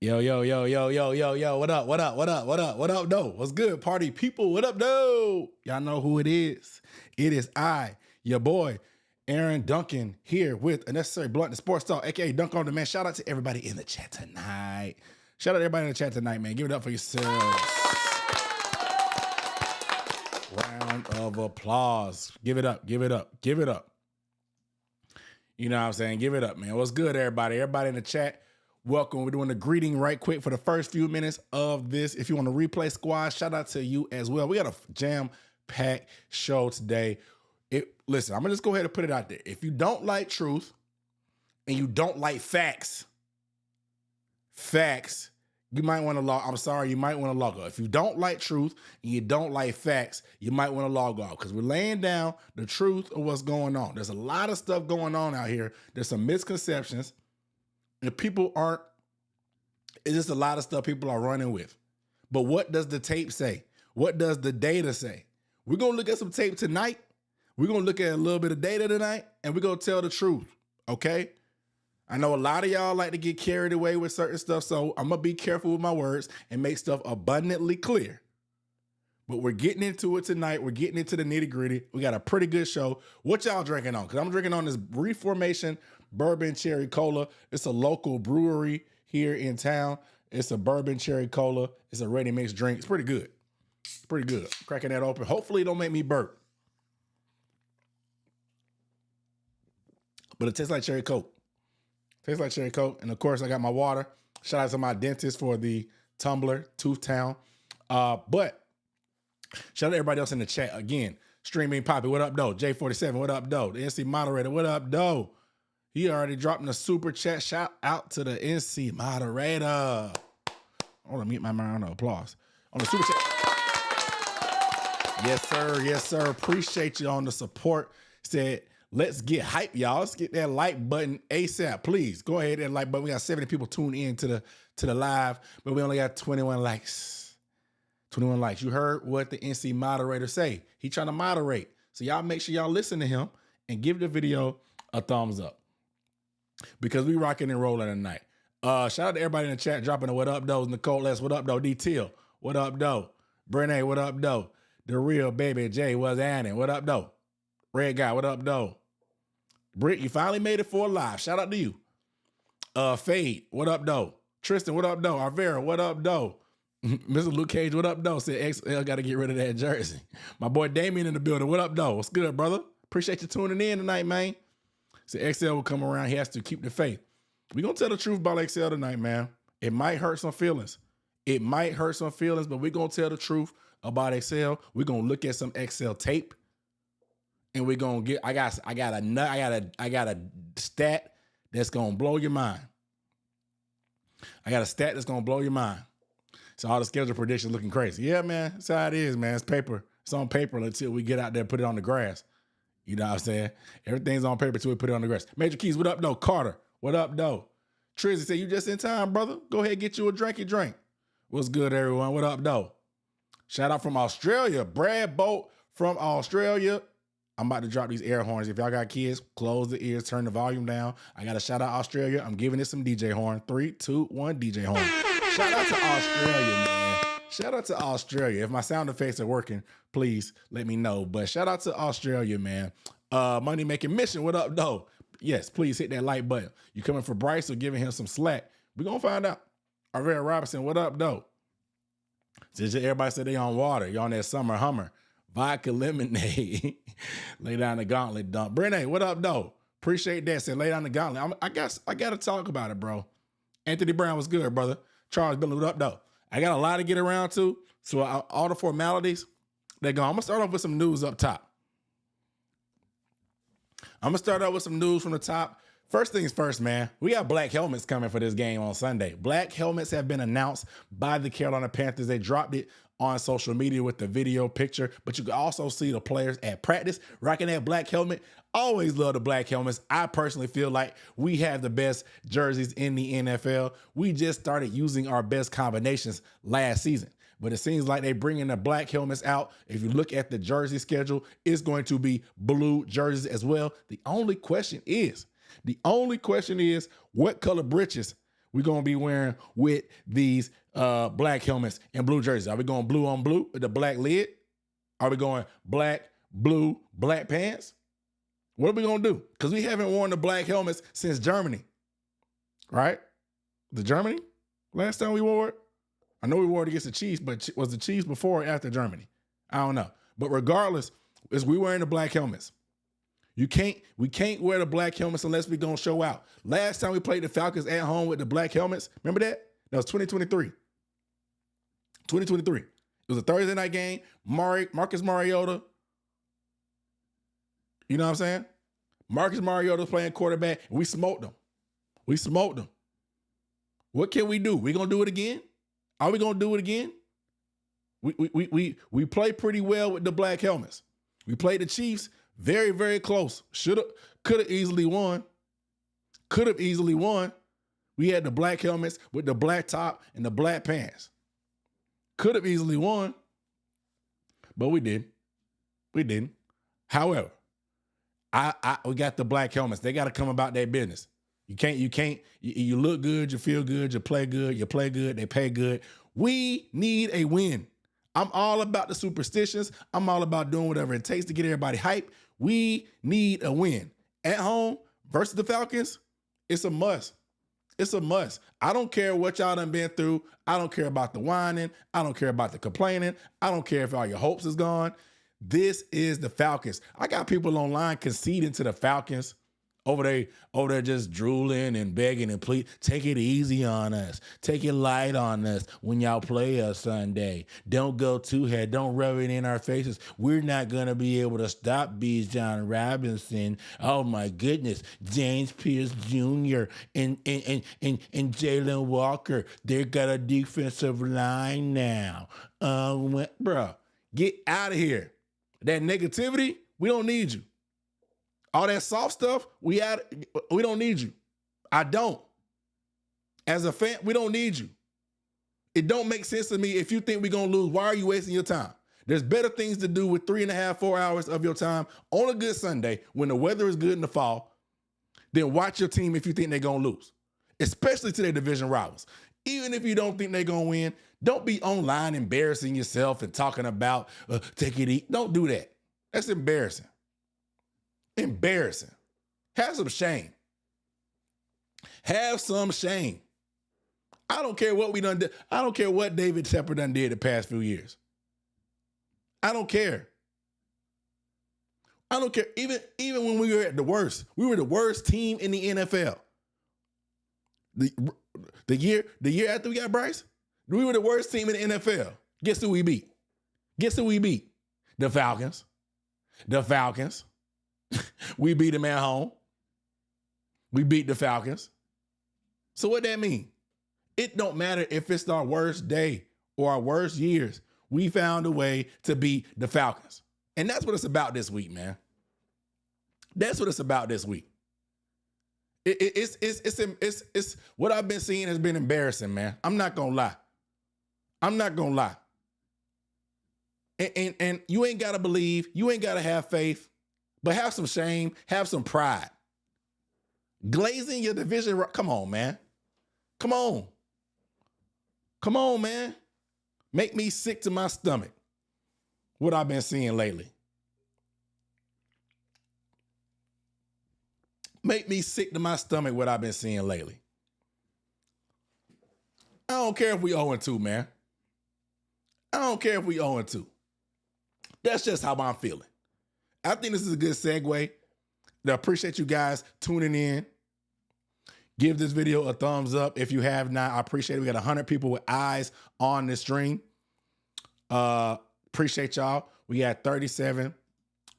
Yo, yo, yo, yo, yo, yo, yo, what up, what up, what up, what up, what up, no? What's good, party people? What up, no? Y'all know who it is. It is I, your boy, Aaron Duncan, here with a necessary blunt and sports talk, aka Dunk on Demand. Shout out to everybody in the chat tonight. Shout out to everybody in the chat tonight, man. Give it up for yourselves. Round of applause. Give it up, give it up, give it up. You know what I'm saying? Give it up, man. What's good, everybody? Everybody in the chat, welcome. We're doing the greeting right quick for the first few minutes of this. If you want to replay squad, shout out to you as well. We got a jam-packed show today. Listen, I'm going to just go ahead and put it out there. If you don't like truth and you don't like facts, you might want to log. I'm sorry, you might want to log off. If you don't like truth and you don't like facts, you might want to log off because we're laying down the truth of what's going on. There's a lot of stuff going on out here. There's some misconceptions. And people aren't, it's just a lot of stuff people are running with. But what does the tape say? What does the data say? We're going to look at some tape tonight. We're going to look at a little bit of data tonight, and we're going to tell the truth, okay? I know a lot of y'all like to get carried away with certain stuff, so I'm going to be careful with my words and make stuff abundantly clear. But we're getting into it tonight. We're getting into the nitty-gritty. We got a pretty good show. What y'all drinking on? Because I'm drinking on this Reformation Bourbon Cherry Cola. It's a local brewery here in town. It's a bourbon cherry cola. It's a ready-mix drink. It's pretty good. It's pretty good. Cracking that open. Hopefully it don't make me burp. But it tastes like cherry Coke. Tastes like cherry Coke. And of course, I got my water. Shout out to my dentist for the tumbler, Tooth Town. But shout out to everybody else in the chat. Again, Streaming Poppy, what up, though? J47, what up, though? The NC Moderator, what up, though? He already dropped in a super chat. Shout out to the NC Moderator. I want to mute my round of applause on the super chat. Yes, sir. Yes, sir. Appreciate you on the support. Said, let's get hype, y'all. Let's get that like button ASAP. Please go ahead and like button. We got 70 people tuned in to the live, but we only got 21 likes. 21 likes. You heard what the NC Moderator say. He trying to moderate. So y'all make sure y'all listen to him and give the video a thumbs up. Because we rocking and rolling tonight. Shout out to everybody in the chat dropping a what up, though. Nicole S, what up, though? D Till, what up, though? Brene, what up, though? The Real Baby J, what's happening? What up, though? Red Guy, what up, though? Britt, you finally made it for a live. Shout out to you. Fade, what up, though? Tristan, what up, though? Arvera, what up, though? Mr. Luke Cage, what up, though? Said XL got to get rid of that jersey. My boy Damien in the building, what up, though? What's good, brother? Appreciate you tuning in tonight, man. So XL will come around. He has to keep the faith. We're going to tell the truth about XL tonight, man. It might hurt some feelings. It might hurt some feelings, but we're going to tell the truth about XL. We're going to look at some XL tape. And we're going to get, I got a stat that's going to blow your mind. I got a stat that's going to blow your mind. So all the schedule predictions looking crazy. Yeah, man. That's how it is, man. It's paper. It's on paper until we get out there and put it on the grass. You know what I'm saying? Everything's on paper until we put it on the grass. Major Keys, what up, though? Carter, what up, though? Trizzy said, you just in time, brother. Go ahead and get you a drinky drink. What's good, everyone? What up, though? Shout out from Australia. Brad Bolt from Australia. I'm about to drop these air horns. If y'all got kids, close the ears, turn the volume down. I got to shout out Australia. I'm giving it some DJ horn. 3, 2, 1, DJ horn. Shout out to Australia, man. Shout out to Australia. If my sound effects are working, please let me know. But shout out to Australia, man. Money Making Mission, what up, though? Yes, please hit that like button. You coming for Bryce or giving him some slack? We're going to find out. Arvera Robinson, what up, though? Since everybody said they on water. You on that summer Hummer. Vodka lemonade. Lay down the gauntlet dump. Brene, what up, though? Appreciate that. Said lay down the gauntlet. I got to talk about it, bro. Anthony Brown was good, brother. Charles Billy, what up, though? I got a lot to get around to. So all the formalities, they're gone. I'm going to start off with some news up top. I'm going to start out with some news from the top. First things first, man. We got black helmets coming for this game on Sunday. Black helmets have been announced by the Carolina Panthers. They dropped it on social media with the video picture, but you can also see the players at practice rocking that black helmet. Always love the black helmets. I personally feel like we have the best jerseys in the NFL. We just started using our best combinations last season, but it seems like they're bringing the black helmets out. If you look at the jersey schedule, it's going to be blue jerseys as well. The only question is, what color britches we going to be wearing with these black helmets and blue jerseys? Are we going blue on blue with the black lid? Are we going black, blue, black pants? What are we going to do? Because we haven't worn the black helmets since Germany, right? The Germany? Last time we wore it? I know we wore it against the Chiefs, but was the Chiefs before or after Germany? I don't know. But regardless, is we wearing the black helmets. We can't wear the black helmets unless we're going to show out. Last time we played the Falcons at home with the black helmets, remember that? That was 2023. 2023. It was a Thursday night game. Marcus Mariota. You know what I'm saying? Marcus Mariota playing quarterback, and we smoked them. We smoked them. What can we do? We going to do it again? Are we going to do it again? We play pretty well with the black helmets. We played the Chiefs very, very close. Could have easily won. Could have easily won. We had the black helmets with the black top and the black pants. Could have easily won, but we didn't. We didn't. However, we got the black helmets. They got to come about their business. You look good, you feel good, you play good, they pay good. We need a win. I'm all about the superstitions. I'm all about doing whatever it takes to get everybody hyped. We need a win. At home versus the Falcons, it's a must. It's a must. I don't care what y'all done been through. I don't care about the whining. I don't care about the complaining. I don't care if all your hopes is gone. This is the Falcons. I got people online conceding to the Falcons. Over there just drooling and begging and please take it easy on us. Take it light on us when y'all play us Sunday. Don't go too hard. Don't rub it in our faces. We're not going to be able to stop Bijan Robinson. Oh, my goodness. James Pierce Jr. and Jalen Walker. They got a defensive line now. Bro, get out of here. That negativity, we don't need you. All that soft stuff, we don't need you. I don't. As a fan, we don't need you. It don't make sense to me if you think we're going to lose. Why are you wasting your time? There's better things to do with 3.5, 4 hours of your time on a good Sunday when the weather is good in the fall than watch your team if you think they're going to lose, especially to their division rivals. Even if you don't think they're going to win, don't be online embarrassing yourself and talking about take it easy. Don't do that. That's embarrassing. Embarrassing. Have some shame. Have some shame. I don't care what we done did. I don't care what David Tepper done did the past few years. I don't care. I don't care. Even when we were at the worst, we were the worst team in the NFL. The year after we got Bryce, we were the worst team in the NFL. Guess who we beat? Guess who we beat? The Falcons. The Falcons. We beat them at home. We beat the Falcons. So what that mean? It don't matter if it's our worst day or our worst years. We found a way to beat the Falcons. And that's what it's about this week, man. That's what it's about this week. It's what I've been seeing has been embarrassing, man. I'm not gonna lie. I'm not gonna lie. And you ain't gotta believe, you ain't gotta have faith. But have some shame, have some pride. Glazing your division, come on, man. Come on. Come on, man. Make me sick to my stomach. What I've been seeing lately. Make me sick to my stomach what I've been seeing lately. I don't care if we 0-2, man. I don't care if we 0-2. That's just how I'm feeling. I think this is a good segue. I appreciate you guys tuning in. Give this video a thumbs up if you have not. I appreciate it. We got 100 people with eyes on this stream. Appreciate y'all. We got 37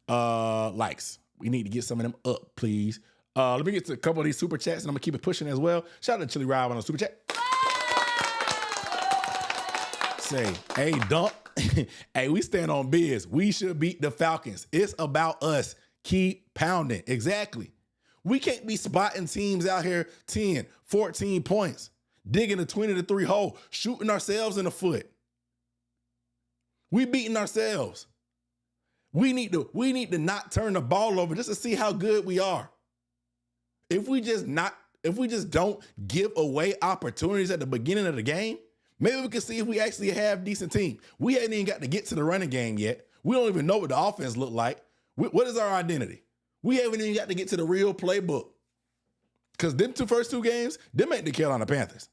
likes. We need to get some of them up, please. Let me get to a couple of these super chats, and I'm going to keep it pushing as well. Shout out to Chili Ride on the super chat. Say, hey, Dunk. Hey, we stand on biz. We should beat the Falcons. It's about us. Keep pounding. Exactly. We can't be spotting teams out here 10, 14 points, digging a 20-3 hole, shooting ourselves in the foot. We beating ourselves. We need to not turn the ball over just to see how good we are. If we just not if we just don't give away opportunities at the beginning of the game, maybe we can see if we actually have a decent team. We haven't even got to get to the running game yet. We don't even know what the offense look like. What is our identity? We haven't even got to get to the real playbook. Because them first two games, them ain't the Carolina Panthers.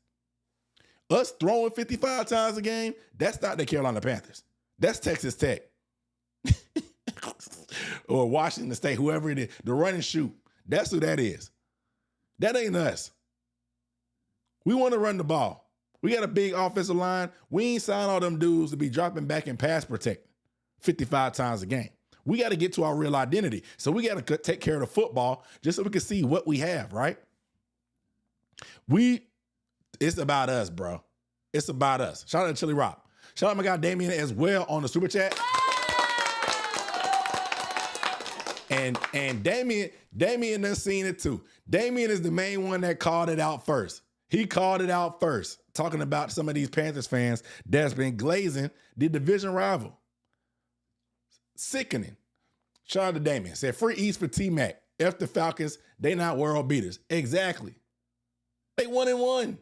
Us throwing 55 times a game, that's not the Carolina Panthers. That's Texas Tech. Or Washington State, whoever it is. The run and shoot. That's who that is. That ain't us. We want to run the ball. We got a big offensive line. We ain't signed all them dudes to be dropping back and pass protecting 55 times a game. We got to get to our real identity. So we got to take care of the football just so we can see what we have, right? It's about us, bro. It's about us. Shout out to Chili Rock. Shout out to my guy Damien as well on the Super Chat. And Damien done seen it too. Damien is the main one that called it out first. He called it out first, talking about some of these Panthers fans that's been glazing the division rival. Sickening. Shout out to Damien. Said free East for T-Mac. F the Falcons, they not world beaters. Exactly. They 1-1.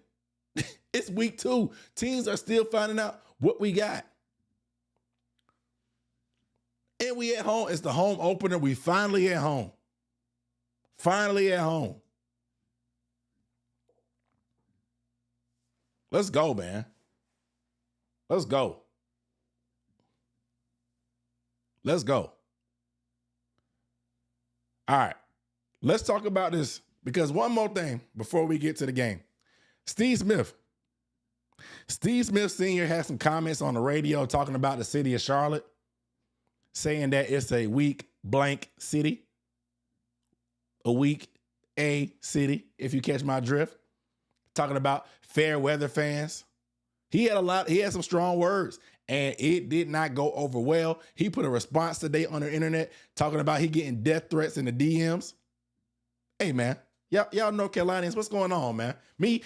It's week 2. Teams are still finding out what we got. And we at home. It's the home opener. We finally at home. Finally at home. Let's go, man. Let's go. Let's go. All right. Let's talk about this because one more thing before we get to the game. Steve Smith. Steve Smith Sr. had some comments on the radio talking about the city of Charlotte, saying that it's a weak blank city. A weak A city, if you catch my drift. Talking about fair weather fans. He had some strong words, and it did not go over well. He put a response today on the internet talking about he getting death threats in the DMs. Hey, man, y'all North Carolinians, what's going on, man? I'm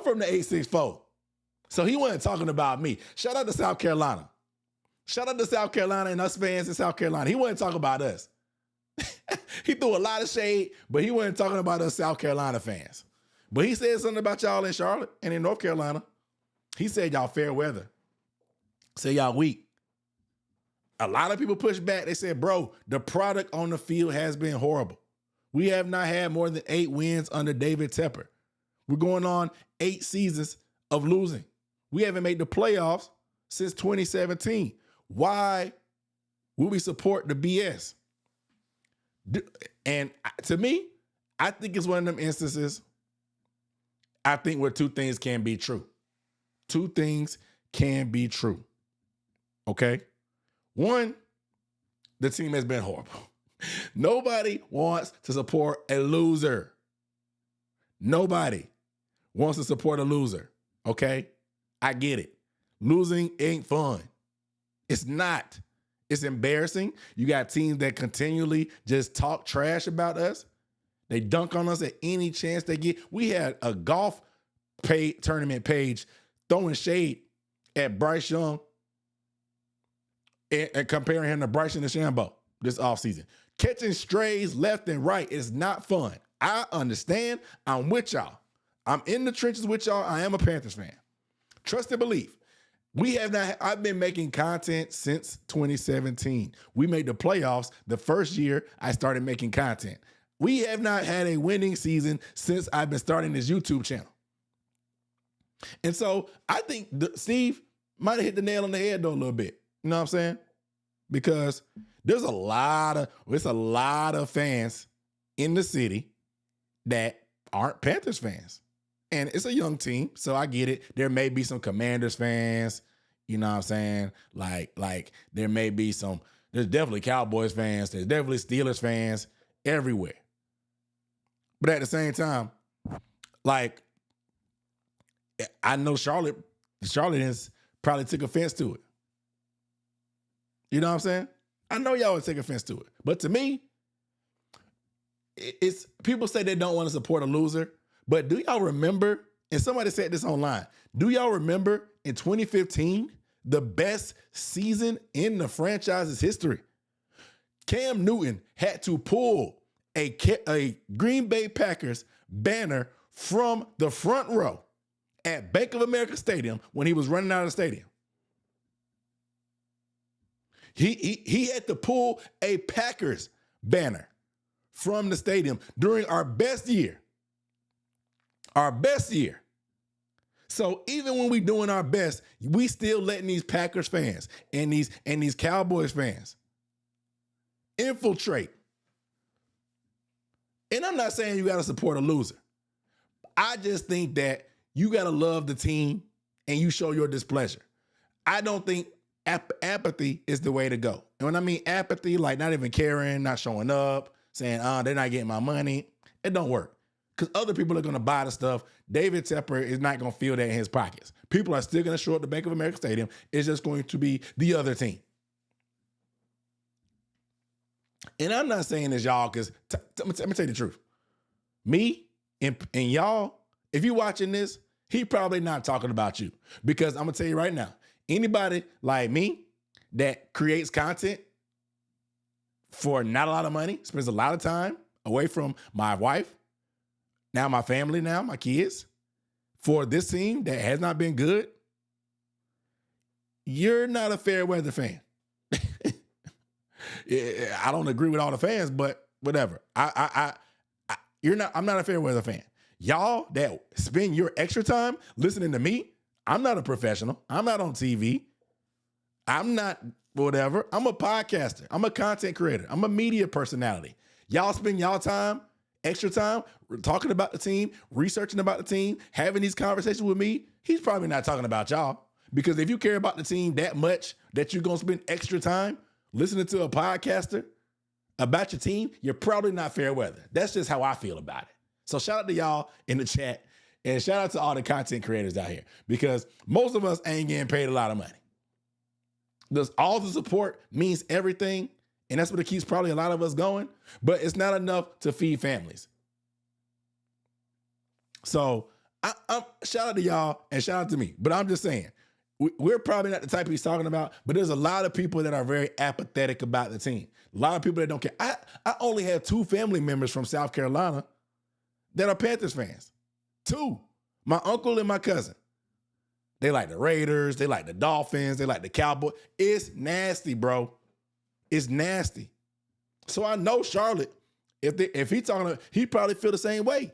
from the 864. So he wasn't talking about me. Shout out to South Carolina. Shout out to South Carolina and us fans in South Carolina. He wasn't talking about us. He threw a lot of shade, but he wasn't talking about us South Carolina fans. But he said something about y'all in Charlotte and in North Carolina. He said y'all fair weather. Said y'all weak. A lot of people pushed back. They said, bro, the product on the field has been horrible. We have not had more than 8 wins under David Tepper. We're going on 8 seasons of losing. We haven't made the playoffs since 2017. Why would we support the BS? And to me, I think it's one of them instances, I think where 2 things can be true. 2 things can be true. Okay? 1, the team has been horrible. Nobody wants to support a loser. Nobody wants to support a loser. Okay? I get it. Losing ain't fun. It's not. It's embarrassing. You got teams that continually just talk trash about us. They dunk on us at any chance they get. We had a golf tournament page throwing shade at Bryce Young and comparing him to Bryson DeChambeau this offseason. Catching strays left and right is not fun. I understand. I'm with y'all. I'm in the trenches with y'all. I am a Panthers fan. Trust and believe. I've been making content since 2017. We made the playoffs the first year I started making content. We have not had a winning season since I've been starting this YouTube channel. And so I think Steve might have hit the nail on the head though a little bit. You know what I'm saying? Because there's a lot of fans in the city that aren't Panthers fans. And it's a young team, so I get it. There may be some Commanders fans, you know what I'm saying? Like there may be there's definitely Cowboys fans, there's definitely Steelers fans everywhere. But at the same time, like, I know Charlottans probably took offense to it. You know what I'm saying? I know y'all would take offense to it. But to me, it's people say they don't want to support a loser. But do y'all remember, and somebody said this online, do y'all remember in 2015, the best season in the franchise's history? Cam Newton had to pull a Green Bay Packers banner from the front row at Bank of America Stadium when he was running out of the stadium. He had to pull a Packers banner from the stadium during our best year. Our best year. So even when we doing our best, we still letting these Packers fans and these Cowboys fans infiltrate. And I'm not saying you got to support a loser. I just think that you got to love the team and you show your displeasure. I don't think apathy is the way to go. And when I mean apathy, like not even caring, not showing up, saying, they're not getting my money, it don't work. Because other people are going to buy the stuff. David Tepper is not going to feel that in his pockets. People are still going to show up to Bank of America Stadium. It's just going to be the other team. And I'm not saying this, y'all, because let me tell you the truth. Me and y'all, if you're watching this, he probably not talking about you. Because I'm going to tell you right now, anybody like me that creates content for not a lot of money, spends a lot of time away from my wife, now my family, now my kids, for this team that has not been good, you're not a fair weather fan. I don't agree with all the fans, but whatever. I'm not a fair weather fan. Y'all that spend your extra time listening to me, I'm not a professional. I'm not on TV. I'm not whatever. I'm a podcaster. I'm a content creator. I'm a media personality. Y'all spend y'all time, extra time, talking about the team, researching about the team, having these conversations with me. He's probably not talking about y'all. Because if you care about the team that much that you're going to spend extra time listening to a podcaster about your team, you're probably not fair weather. That's just how I feel about it. So shout out to y'all in the chat and shout out to all the content creators out here because most of us ain't getting paid a lot of money. All the support means everything, and that's what it keeps probably a lot of us going, but it's not enough to feed families. So I'm shout out to y'all and shout out to me, but I'm just saying, we're probably not the type he's talking about, but there's a lot of people that are very apathetic about the team. A lot of people that don't care. I only have 2 family members from South Carolina that are Panthers fans. 2. My uncle and my cousin. They like the Raiders. They like the Dolphins. They like the Cowboys. It's nasty, bro. It's nasty. So I know Charlotte, if he's talking, he probably feel the same way.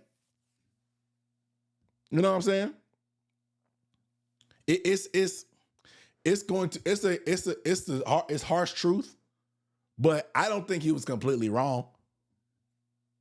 You know what I'm saying? It's harsh truth, but I don't think he was completely wrong.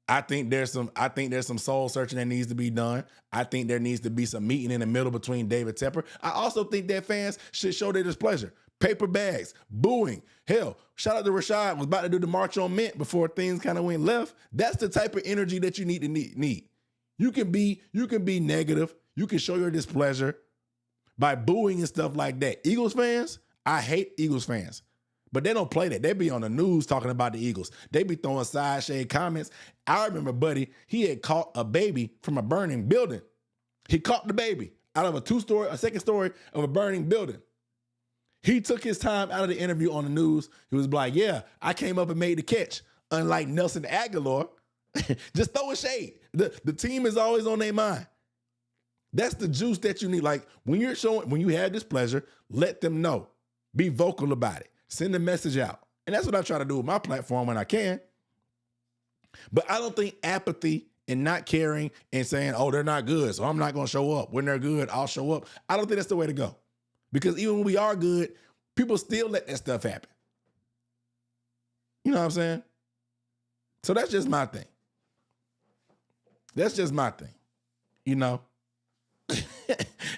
I think there's some soul searching that needs to be done. I think there needs to be some meeting in the middle between David Tepper. I also think that fans should show their displeasure. Paper bags, booing. Hell, shout out to Rashad, was about to do the March on Mint before things kind of went left. That's the type of energy that you need. You can be negative. You can show your displeasure by booing and stuff like that. Eagles fans, I hate Eagles fans. But they don't play that. They be on the news talking about the Eagles. They be throwing side shade comments. I remember, buddy, he had caught a baby from a burning building. He caught the baby out of a second story of a burning building. He took his time out of the interview on the news. He was like, yeah, I came up and made the catch. Unlike Nelson Aguilar, just throw a shade. The team is always on their mind. That's the juice that you need. Like when you have displeasure, let them know. Be vocal about it. Send a message out. And that's what I try to do with my platform when I can. But I don't think apathy and not caring and saying, oh, they're not good, so I'm not going to show up. When they're good, I'll show up. I don't think that's the way to go. Because even when we are good, people still let that stuff happen. You know what I'm saying? So that's just my thing. That's just my thing. You know?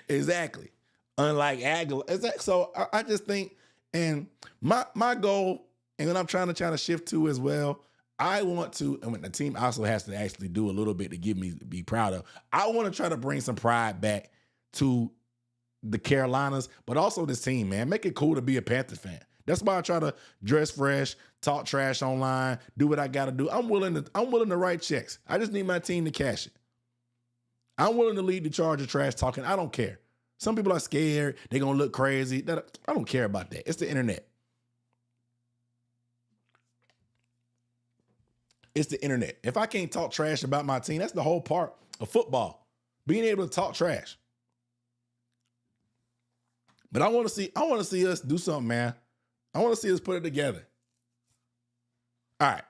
Exactly. Unlike Aguilar. So I just think, and my goal, and what I'm trying to shift to as well, I want to, and when the team also has to actually do a little bit to be proud of, I want to try to bring some pride back to the Carolinas, but also this team, man. Make it cool to be a Panthers fan. That's why I try to dress fresh, talk trash online, do what I got to do. I'm willing to write checks. I just need my team to cash it. I'm willing to lead the charge of trash talking. I don't care. Some people are scared. They're going to look crazy. I don't care about that. It's the internet. It's the internet. If I can't talk trash about my team, that's the whole part of football, being able to talk trash. But I want to see us do something, man. I want to see us put it together. All right.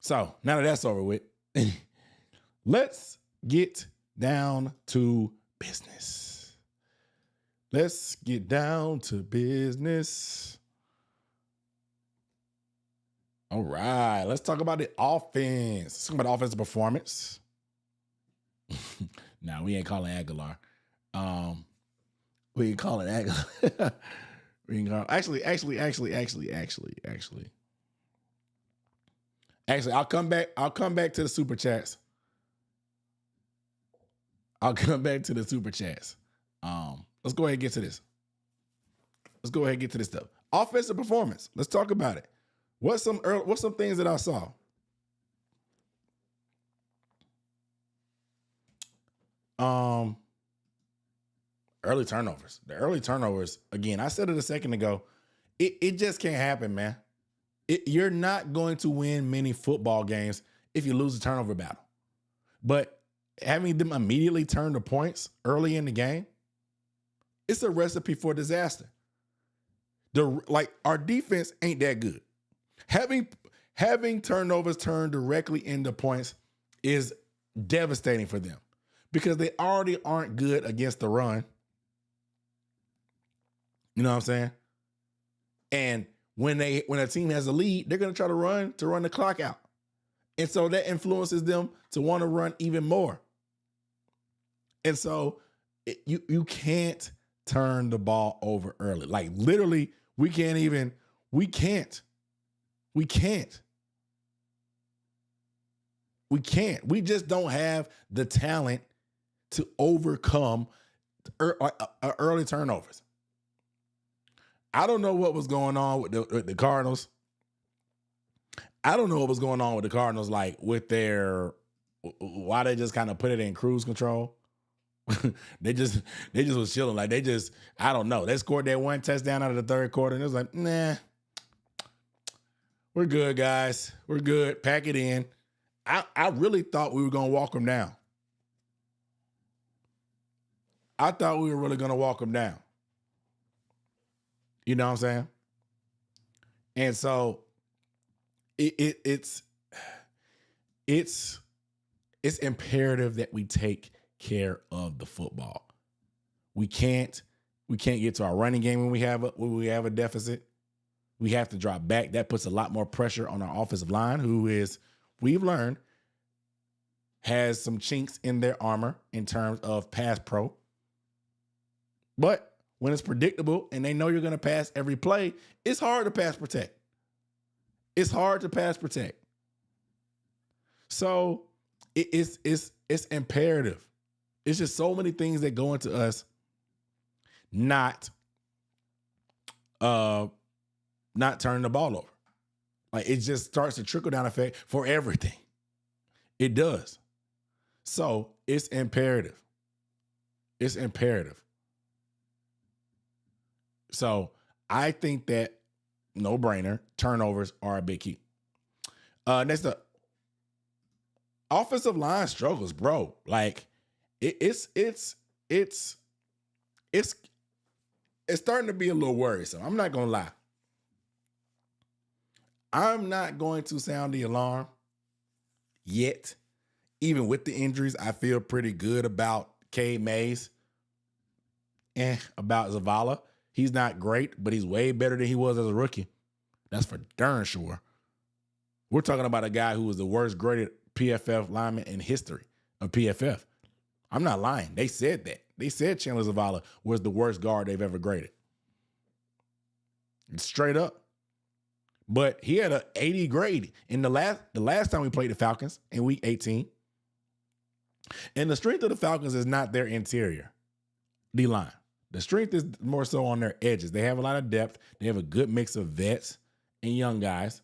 So now that that's over with, let's get down to business. Let's get down to business. All right. Let's talk about the offense. Let's talk about offensive performance. Nah, we ain't calling Aguilar. We ain't calling Aguilar. Actually, I'll come back to the super chats. Let's go ahead and get to this. Stuff. Offensive performance. Let's talk about it. What's some things that I saw? Early turnovers. The early turnovers, again, I said it a second ago, it just can't happen, man. You're not going to win many football games if you lose a turnover battle. But having them immediately turn the points early in the game, it's a recipe for disaster. Our defense ain't that good. Having turnovers turn directly into points is devastating for them because they already aren't good against the run. You know what I'm saying? And when a team has a lead, they're going to try to run the clock out. And so that influences them to want to run even more. And so you can't turn the ball over early. Like literally, we can't. We just don't have the talent to overcome early turnovers. I don't know what was going on with the Cardinals. I don't know what was going on with the Cardinals, like with why they just kind of put it in cruise control. they just was chilling. Like I don't know. They scored that one touchdown out of the third quarter, and it was like, nah, we're good, guys. We're good. Pack it in. I really thought we were going to walk them down. I thought we were really going to walk them down. You know what I'm saying? And so it's imperative that we take care of the football. We can't get to our running game when we have a deficit. We have to drop back. That puts a lot more pressure on our offensive line, who is, we've learned, has some chinks in their armor in terms of pass pro. But when it's predictable and they know you're going to pass every play, it's hard to pass protect. So it's imperative. It's just so many things that go into us not turning the ball over. Like it just starts to trickle down effect for everything. It does. So it's imperative. So I think that no brainer, turnovers are a big key. Next up, offensive line struggles, bro. Like it's starting to be a little worrisome. I'm not gonna lie. I'm not going to sound the alarm yet. Even with the injuries, I feel pretty good about Cade Mays and about Zavala. He's not great, but he's way better than he was as a rookie. That's for darn sure. We're talking about a guy who was the worst graded PFF lineman in history of PFF. I'm not lying. They said that. They said Chandler Zavala was the worst guard they've ever graded. Straight up. But he had an 80 grade in the last time we played the Falcons in week 18. And the strength of the Falcons is not their interior D-line. The strength is more so on their edges. They have a lot of depth. They have a good mix of vets and young guys.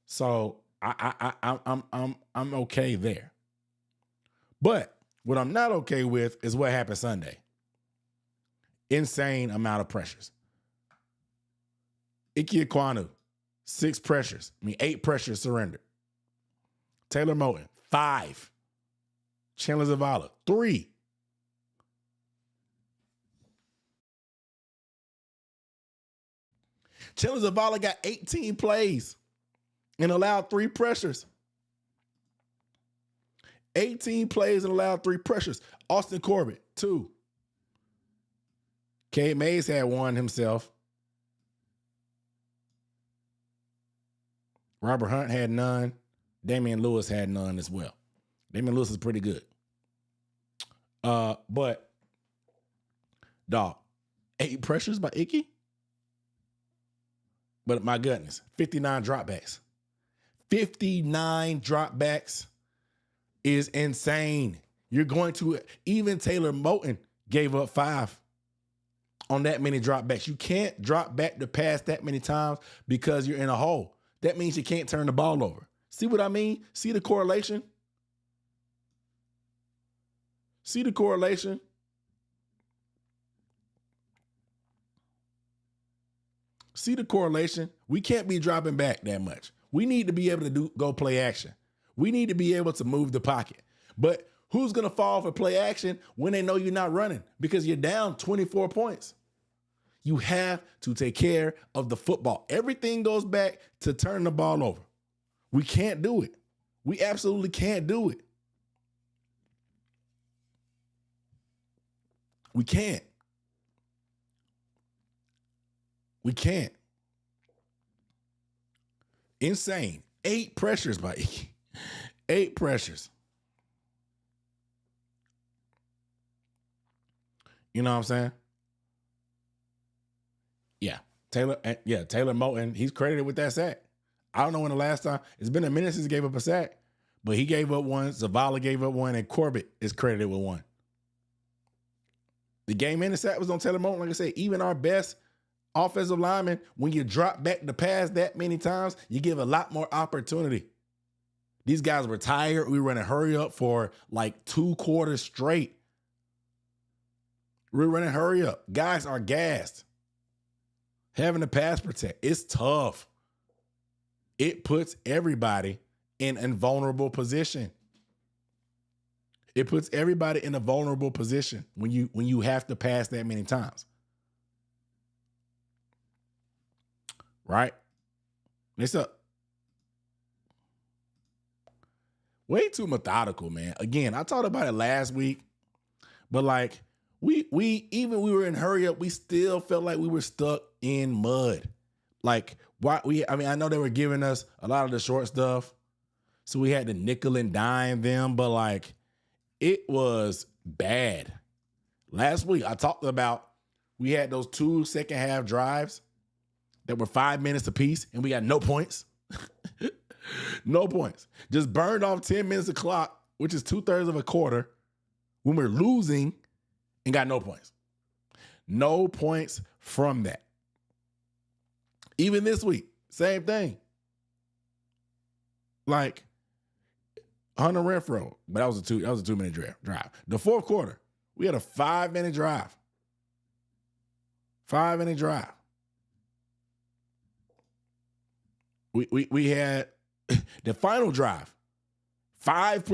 So I'm okay there. But what I'm not okay with is what happened Sunday. Insane amount of pressures. Ike Ekwonu, 8 pressures surrendered. Taylor Moton, 5. Chandler Zavala. 3. Chandler Zavala got 18 plays and allowed 3 pressures. 18 plays and allowed 3 pressures. Austin Corbett, 2. Cade Mays had 1 himself. Robert Hunt had none. Damian Lewis had none as well. Damian Lewis is pretty good. But, dog, 8 pressures by Icky? But my goodness, 59 dropbacks. 59 dropbacks is insane. You're going to, even Taylor Moton gave up 5 on that many dropbacks. You can't drop back to pass that many times because you're in a hole. That means you can't turn the ball over. See what I mean? See the correlation? See the correlation? See the correlation? We can't be dropping back that much. We need to be able to go play action. We need to be able to move the pocket. But who's going to fall for play action when they know you're not running? Because you're down 24 points. You have to take care of the football. Everything goes back to turn the ball over. We can't do it. We absolutely can't do it. We can't. We can't. Insane. 8 pressures by Icky. 8 pressures. You know what I'm saying? Yeah. Taylor Moton, he's credited with that sack. I don't know when the last time, it's been a minute since he gave up a sack, but he gave up 1, Zavala gave up 1, and Corbett is credited with 1. The game ending sack was on Taylor Moton. Like I said, even our best offensive linemen, when you drop back the pass that many times, you give a lot more opportunity. These guys were tired. We were running hurry up for like 2 quarters straight. We're running hurry up. Guys are gassed. Having to pass protect, it's tough. It puts everybody in a vulnerable position. It puts everybody in a vulnerable position when you have to pass that many times. Right? It's way too methodical, man. Again, I talked about it last week, but like we were in hurry up, we still felt like we were stuck in mud. Like I know they were giving us a lot of the short stuff, so we had to nickel and dime them, but like it was bad. Last week I talked about we had those 2 second half drives that were 5 minutes apiece, and we got no points. No points. Just burned off 10 minutes of clock, which is 2/3 of a quarter, when we're losing, and got no points. No points from that. Even this week, same thing. Like Hunter Renfrow, but that was a 2-minute drive. The fourth quarter, we had a 5-minute drive. 5-minute drive. We had the final drive, 8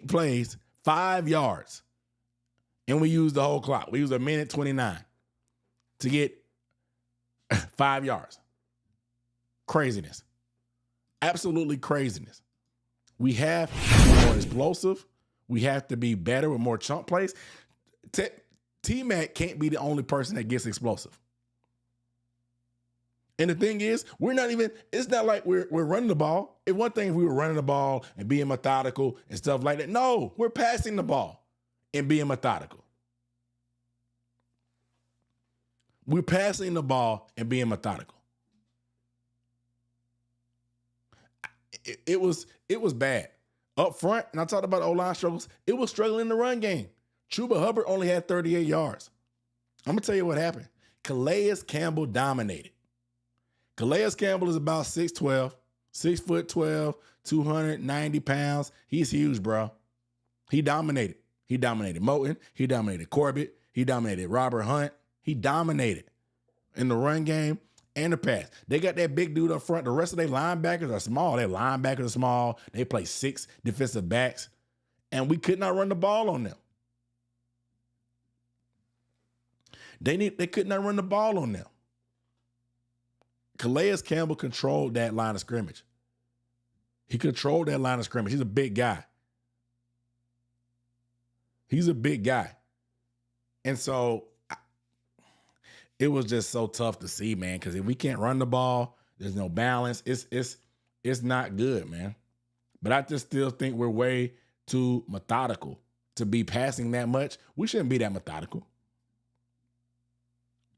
plays, 5 yards. And we used the whole clock. We used 1:29 to get 5 yards. Craziness. Absolutely craziness. We have to be more explosive. We have to be better with more chunk plays. T-Mac can't be the only person that gets explosive. And the thing is, it's not like we're running the ball. If one thing, if we were running the ball and being methodical and stuff like that. No, we're passing the ball and being methodical. We're passing the ball and being methodical. It was bad. Up front, and I talked about O-line struggles, it was struggling in the run game. Chuba Hubbard only had 38 yards. I'm going to tell you what happened. Calais Campbell dominated. Calais Campbell is about 6'12", 6'12", 290 pounds. He's huge, bro. He dominated. He dominated Moton. He dominated Corbett. He dominated Robert Hunt. He dominated in the run game. and the pass. They got that big dude up front. The rest of their linebackers are small. Their linebackers are small. They play 6 defensive backs, and we could not run the ball on them. They could not run the ball on them. Calais Campbell controlled that line of scrimmage. He controlled that line of scrimmage. He's a big guy. He's a big guy. And so it was just so tough to see, man, because if we can't run the ball, there's no balance. It's not good, man. But I just still think we're way too methodical to be passing that much. We shouldn't be that methodical.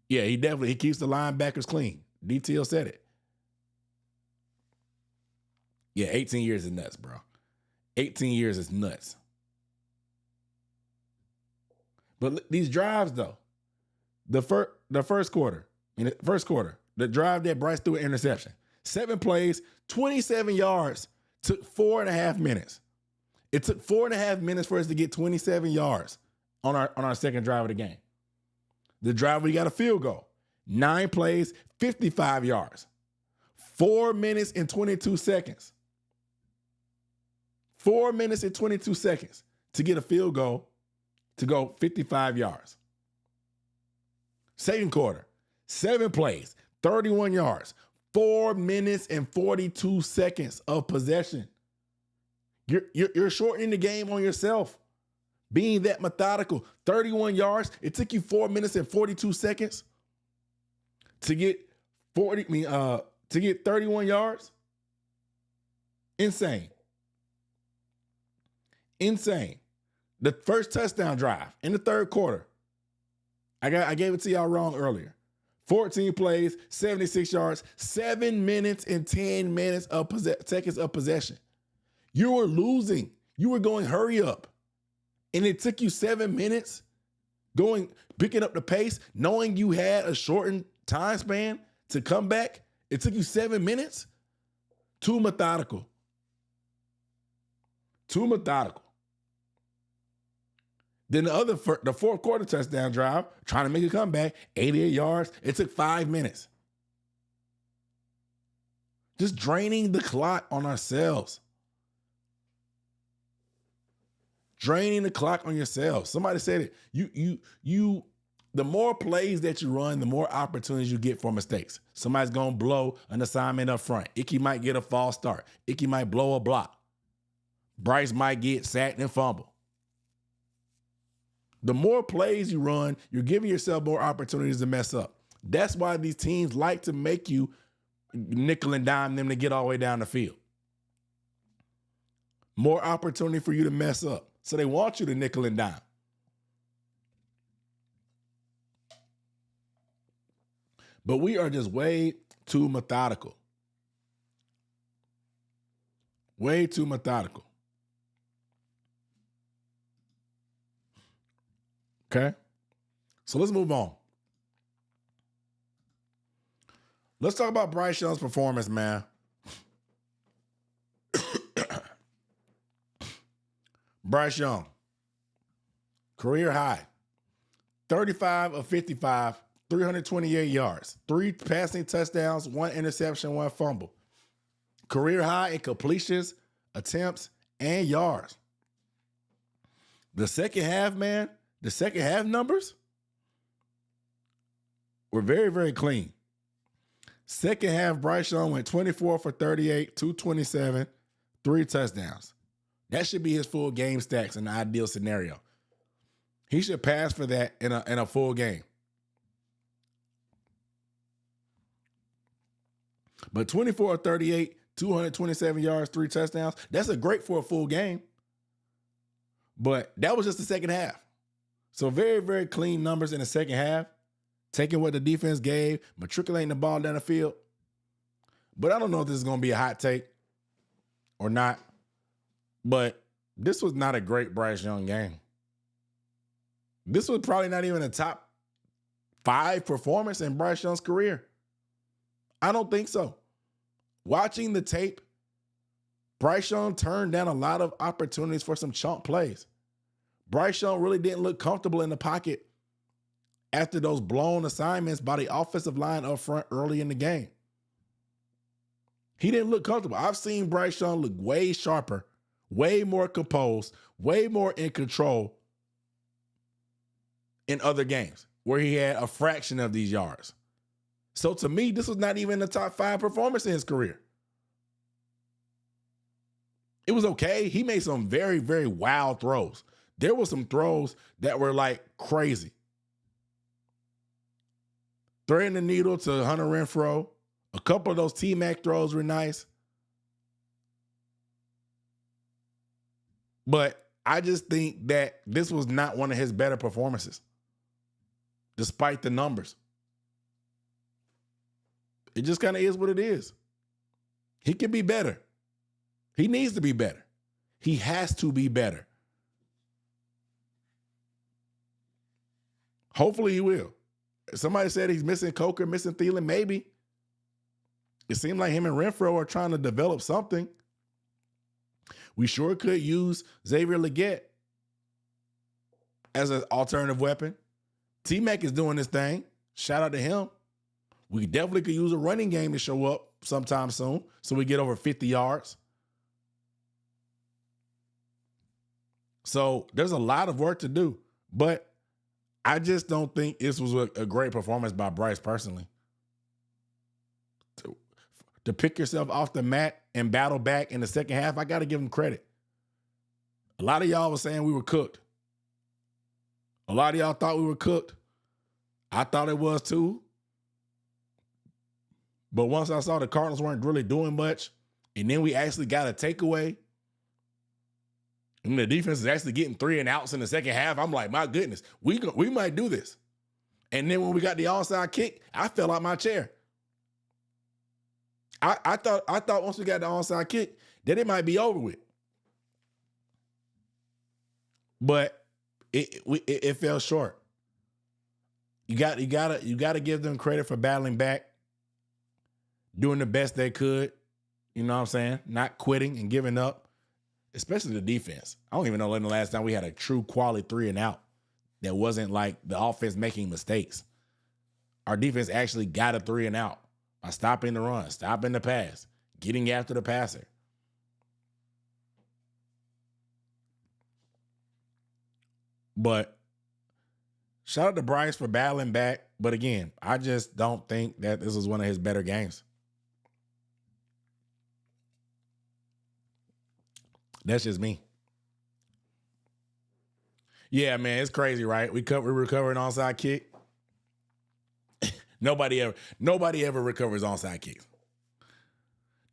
Yeah, he keeps the linebackers clean. DTL said it. Yeah, 18 years is nuts, bro. 18 years is nuts. But these drives, though, the first quarter, the drive that Bryce threw an interception, 7 plays, 27 yards, took 4.5 minutes. It took 4.5 minutes for us to get 27 yards on our second drive of the game. The drive, we got a field goal, 9 plays, 55 yards, 4 minutes and 22 seconds. 4 minutes and 22 seconds to get a field goal to go 55 yards. Second quarter, 7 plays, 31 yards, 4 minutes and 42 seconds of possession. You're shortening the game on yourself. Being that methodical, 31 yards. It took you 4 minutes and 42 seconds to get 31 yards. Insane. Insane. The first touchdown drive in the third quarter, I gave it to y'all wrong earlier. 14 plays, 76 yards, 7 minutes and 10 minutes of seconds of possession. You were losing. You were going hurry up. And it took you 7 minutes picking up the pace, knowing you had a shortened time span to come back. It took you 7 minutes. Too methodical. Too methodical. Then the fourth quarter touchdown drive, trying to make a comeback, 88 yards. It took 5 minutes. Just draining the clock on ourselves. Draining the clock on yourselves. Somebody said it. The more plays that you run, the more opportunities you get for mistakes. Somebody's going to blow an assignment up front. Icky might get a false start. Icky might blow a block. Bryce might get sacked and fumble. The more plays you run, you're giving yourself more opportunities to mess up. That's why these teams like to make you nickel and dime them to get all the way down the field. More opportunity for you to mess up. So they want you to nickel and dime. But we are just way too methodical. Way too methodical. Okay? So let's move on. Let's talk about Bryce Young's performance, man. Bryce Young, career high, 35 of 55, 328 yards, 3 passing touchdowns, 1 interception, 1 fumble. Career high in completions, attempts, and yards. The second half, man, the second half numbers were very, very clean. Second half, Bryce Young went 24 for 38, 227, 3 touchdowns. That should be his full game stats in the ideal scenario. He should pass for that in a full game. But 24 38, 227 yards, 3 touchdowns, that's great for a full game. But that was just the second half. So very, very clean numbers in the second half. Taking what the defense gave, matriculating the ball down the field. But I don't know if this is going to be a hot take or not. But this was not a great Bryce Young game. This was probably not even a top 5 performance in Bryce Young's career. I don't think so. Watching the tape, Bryce Young turned down a lot of opportunities for some chunk plays. Bryce Young really didn't look comfortable in the pocket after those blown assignments by the offensive line up front early in the game. He didn't look comfortable. I've seen Bryce Young look way sharper, way more composed, way more in control in other games where he had a fraction of these yards. So to me, this was not even a top 5 performance in his career. It was okay. He made some very, very wild throws. There were some throws that were like crazy. Threading the needle to Hunter Renfrow. A couple of those T-Mac throws were nice. But I just think that this was not one of his better performances, despite the numbers. It just kind of is what it is. He can be better. He needs to be better. He has to be better. Hopefully he will. Somebody said he's missing Coker, missing Thielen. Maybe. It seemed like him and Renfrow are trying to develop something. We sure could use Xavier Legette as an alternative weapon. T-Mac is doing this thing. Shout out to him. We definitely could use a running game to show up sometime soon so we get over 50 yards. So there's a lot of work to do, but I just don't think this was a great performance by Bryce personally. To pick yourself off the mat and battle back in the second half, I got to give him credit. A lot of y'all were saying we were cooked. A lot of y'all thought we were cooked. I thought it was too. But once I saw the Cardinals weren't really doing much, and then we actually got a takeaway, and the defense is actually getting 3 and outs in the second half, I'm like, my goodness, we might do this. And then when we got the onside kick, I fell out my chair. I thought once we got the onside kick that it might be over with. But it fell short. You gotta give them credit for battling back, doing the best they could. You know what I'm saying? Not quitting and giving up, especially the defense. I don't even know when the last time we had a true quality 3 and out that wasn't like the offense making mistakes. Our defense actually got a 3 and out by stopping the run, stopping the pass, getting after the passer. But shout out to Bryce for battling back. But again, I just don't think that this was one of his better games. That's just me. Yeah, man, it's crazy, right? We recover an onside kick. Nobody ever recovers onside kicks.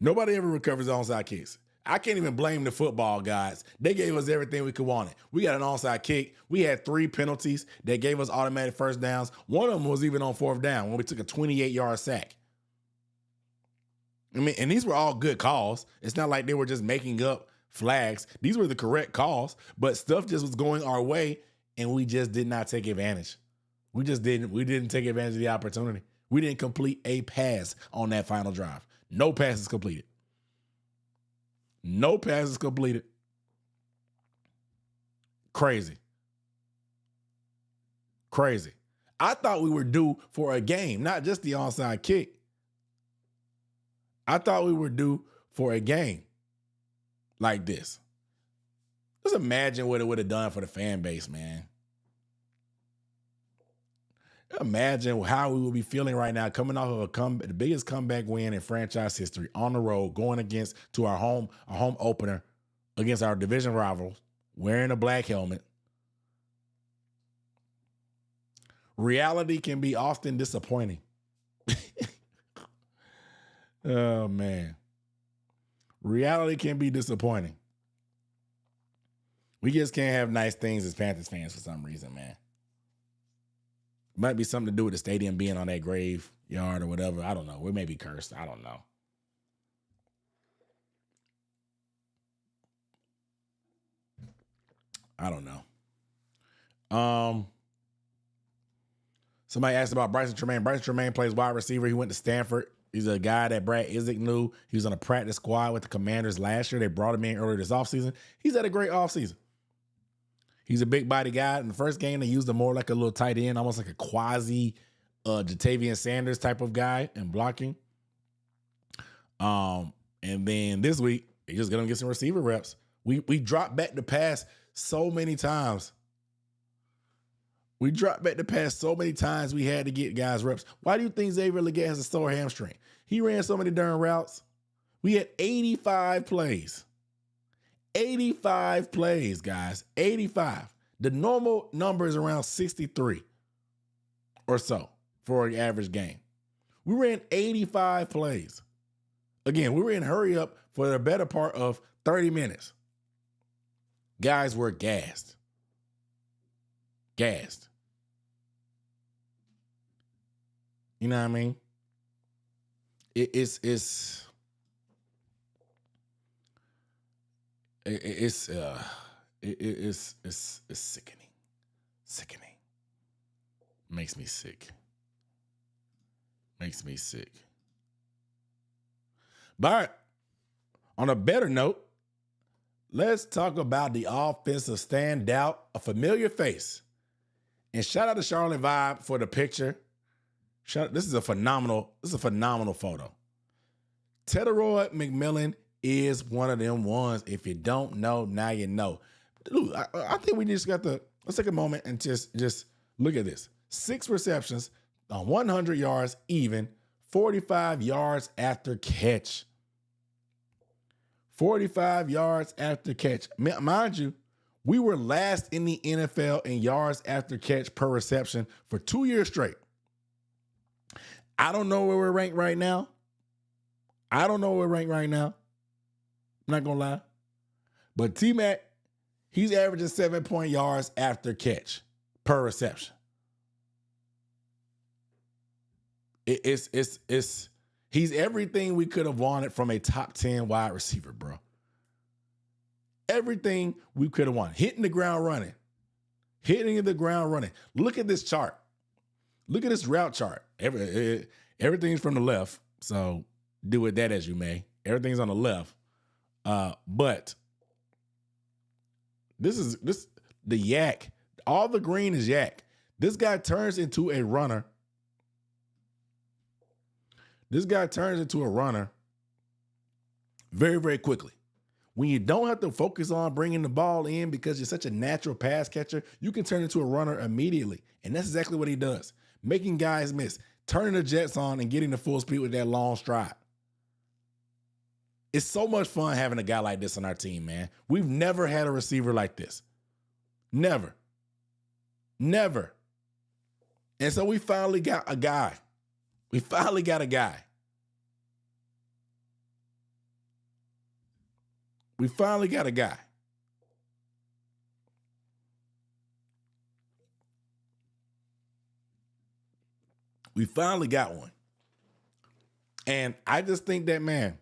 Nobody ever recovers onside kicks. I can't even blame the football guys. They gave us everything we could want. We got an onside kick. We had 3 penalties that gave us automatic first downs. One of them was even on 4th down when we took a 28-yard sack. I mean, and these were all good calls. It's not like they were just making up flags. These were the correct calls, but stuff just was going our way, and we just did not take advantage. We didn't take advantage of the opportunity. We didn't complete a pass on that final drive. No passes completed. No passes completed. Crazy. Crazy. I thought we were due for a game, not just the onside kick. I thought we were due for a game like this. Just imagine what it would have done for the fan base, man. Imagine how we would be feeling right now coming off of the biggest comeback win in franchise history on the road, going to our home opener against our division rivals, wearing a black helmet. Reality can be often disappointing. Oh, man. Reality can be disappointing. We just can't have nice things as Panthers fans for some reason, man. Might be something to do with the stadium being on that graveyard or whatever. I don't know. We may be cursed. I don't know. I don't know. Somebody asked about Bryson Tremaine. Bryson Tremaine plays wide receiver. He went to Stanford. He's a guy that Brad Isaac knew. He was on a practice squad with the Commanders last year. They brought him in earlier this offseason. He's had a great offseason. He's a big body guy. In the first game, they used him more like a little tight end, almost like a quasi Jatavian Sanders type of guy in blocking. And then this week, they just gonna get some receiver reps. We dropped back to pass so many times. We dropped back to pass so many times we had to get guys reps. Why do you think Xavier Legette has a sore hamstring? He ran so many darn routes. We had 85 plays. 85 plays, guys. 85. The normal number is around 63 or so for an average game. We ran 85 plays. Again, we were in hurry up for the better part of 30 minutes. Guys were gassed. Gassed. You know what I mean? It's sickening. Sickening. Makes me sick. Makes me sick. But on a better note, let's talk about the offensive standout, a familiar face. And shout out to Charlotte Vibe for the picture. This is a phenomenal photo. Teteroy McMillan is one of them ones. If you don't know, now you know. Dude, I think we just got to, let's take a moment and just look at this. 6 receptions on 100 yards even, 45 yards after catch. 45 yards after catch. Mind you, we were last in the NFL in yards after catch per reception for 2 years straight. I don't know where we're ranked right now. I'm not going to lie. But T-Mac, he's averaging 7 yards after catch per reception. He's everything we could have wanted from a top 10 wide receiver, bro. Everything we could have wanted. Hitting the ground running. Look at this chart. Look at this route chart. Everything's from the left, so do with that as you may. Everything's on the left. But this the yak. All the green is yak. This guy turns into a runner. Very, very quickly. When you don't have to focus on bringing the ball in because you're such a natural pass catcher, you can turn into a runner immediately. And that's exactly what he does. Making guys miss, turning the jets on and getting the full speed with that long stride. It's so much fun having a guy like this on our team, man. We've never had a receiver like this. Never. And so we finally got a guy. We finally got a guy. We finally got one. And I just think that, man,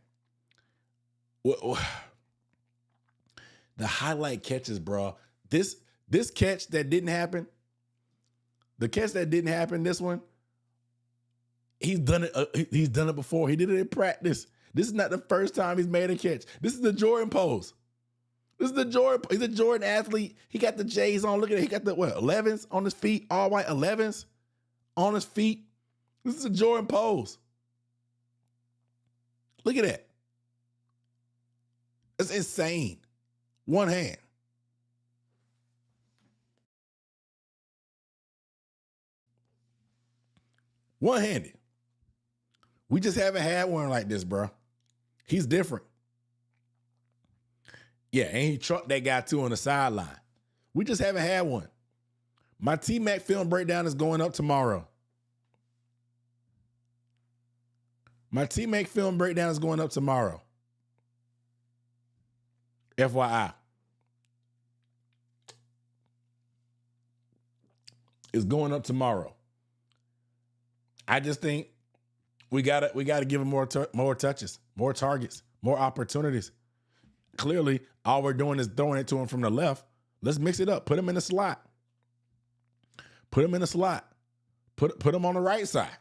the highlight catches, bro. This catch that didn't happen, this one, he's done it before. He did it in practice. This is not the first time he's made a catch. This is the Jordan pose. He's a Jordan athlete. He got the J's on. Look at it. He got the 11s on his feet, all white 11s on his feet. This is a Jordan pose. Look at that. It's insane. One hand. One-handed. We just haven't had one like this, bro. He's different. Yeah, and he trucked that guy too on the sideline. We just haven't had one. My T-Mac film breakdown is going up tomorrow. FYI. It's going up tomorrow. I just think we gotta give him more touches, more targets, more opportunities. Clearly, all we're doing is throwing it to him from the left. Let's mix it up. Put him in the slot. Put him on the right side.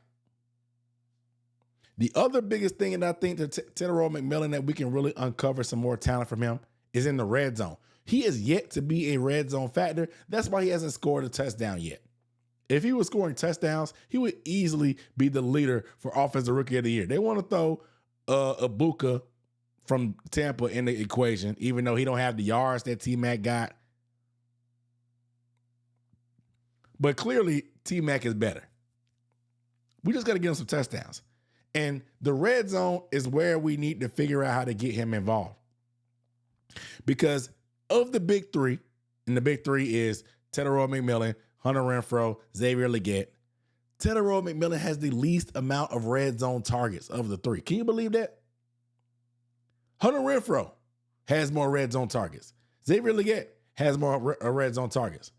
The other biggest thing, and I think that Teteroy McMillan that we can really uncover some more talent from him is in the red zone. He is yet to be a red zone factor. That's why he hasn't scored a touchdown yet. If he was scoring touchdowns, he would easily be the leader for Offensive Rookie of the Year. They want to throw Ibuka from Tampa in the equation, even though he don't have the yards that T-Mac got. But clearly, T-Mac is better. We just got to get him some touchdowns. And the red zone is where we need to figure out how to get him involved. Because of the big three, and the big three is Tetairoa McMillan, Hunter Renfrow, Xavier Legette. Tetairoa McMillan has the least amount of red zone targets of the three. Can you believe that? Hunter Renfrow has more red zone targets. Xavier Legette has more red zone targets.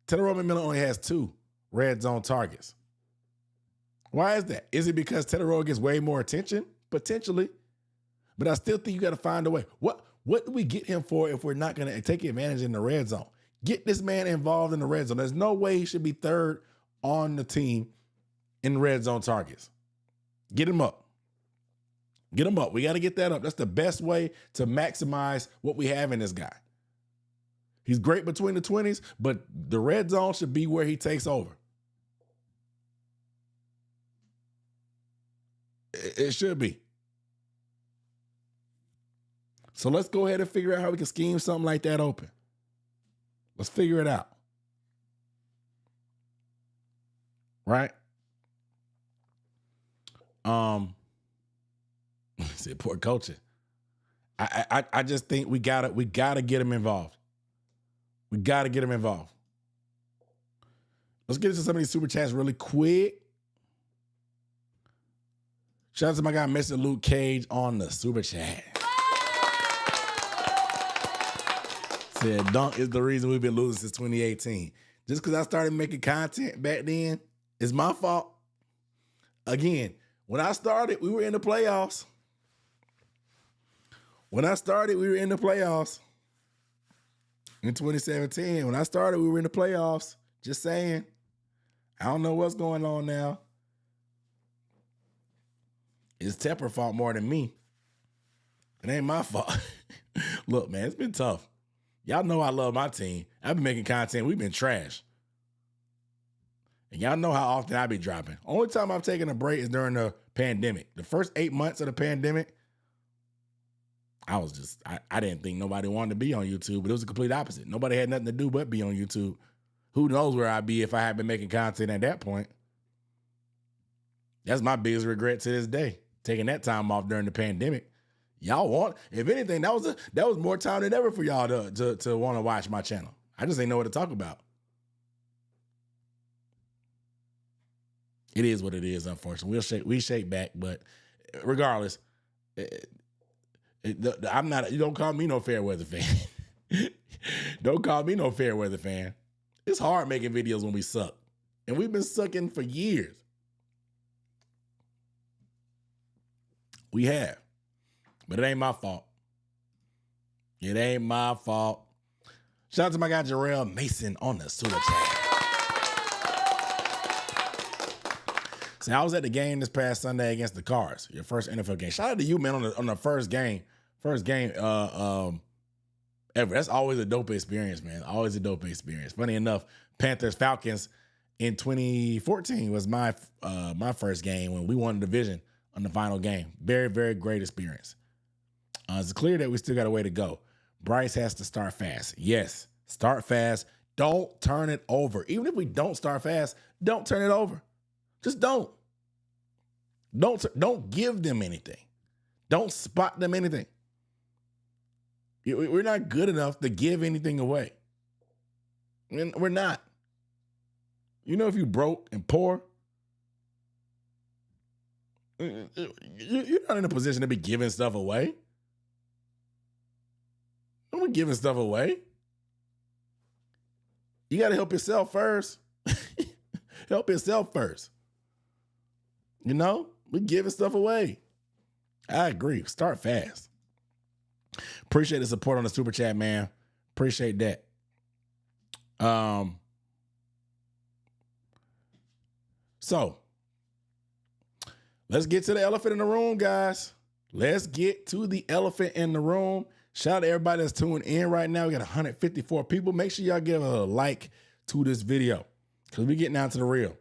Tetairoa McMillan only has 2 red zone targets. Why is that? Is it because Tetairoa gets way more attention? Potentially. But I still think you got to find a way. What do we get him for if we're not going to take advantage in the red zone? Get this man involved in the red zone. There's no way he should be third on the team in red zone targets. Get him up. Get him up. We got to get that up. That's the best way to maximize what we have in this guy. He's great between the 20s, but the red zone should be where he takes over. It should be. So let's go ahead and figure out how we can scheme something like that open. Let's figure it out. Right? Said poor coaching. I just think we gotta get him involved. We gotta get him involved. Let's get into some of these super chats really quick. Shout out to my guy, Mr. Luke Cage, on the super chat. Said, Dunk is the reason we've been losing since 2018. Just because I started making content back then, it's my fault. Again, when I started, we were in the playoffs. In 2017. When I started, we were in the playoffs. Just saying. I don't know what's going on now. It's Tepper's fault more than me. It ain't my fault. Look, man, it's been tough. Y'all know I love my team. I've been making content. We've been trash. And y'all know how often I be dropping. Only time I've taken a break is during the pandemic. The first 8 months of the pandemic, I didn't think nobody wanted to be on YouTube, but it was the complete opposite. Nobody had nothing to do but be on YouTube. Who knows where I'd be if I had been making content at that point. That's my biggest regret to this day, taking that time off during the pandemic. Y'all want, if anything, that was more time than ever for y'all to want to watch my channel. I just ain't know what to talk about. It is what it is, unfortunately. We shake back, but regardless, I'm not. You don't call me no fair weather fan. Don't call me no fair weather fan. It's hard making videos when we suck, and we've been sucking for years. We have, but it ain't my fault. It ain't my fault. Shout out to my guy Jarrell Mason on the super chat. See, I was at the game this past Sunday against the Cards, your first NFL game. Shout out to you, man, on the first game ever. That's always a dope experience, man. Always a dope experience. Funny enough, Panthers Falcons in 2014 was my first game when we won the division on the final game. Very, very great experience. It's clear that we still got a way to go. Bryce has to start fast. Yes, start fast. Don't turn it over. Even if we don't start fast, don't turn it over. Just don't. Don't give them anything. Don't spot them anything. We're not good enough to give anything away. We're not. You know, if you broke and poor, you're not in a position to be giving stuff away. Don't be giving stuff away. You got to help yourself first. Help yourself first. You know, we're giving stuff away. I agree. Start fast. Appreciate the support on the super chat, man. Appreciate that. So let's get to the elephant in the room, guys. Let's get to the elephant in the room. Shout out to everybody that's tuning in right now. We got 154 people. Make sure y'all give a like to this video because we're getting down to the real.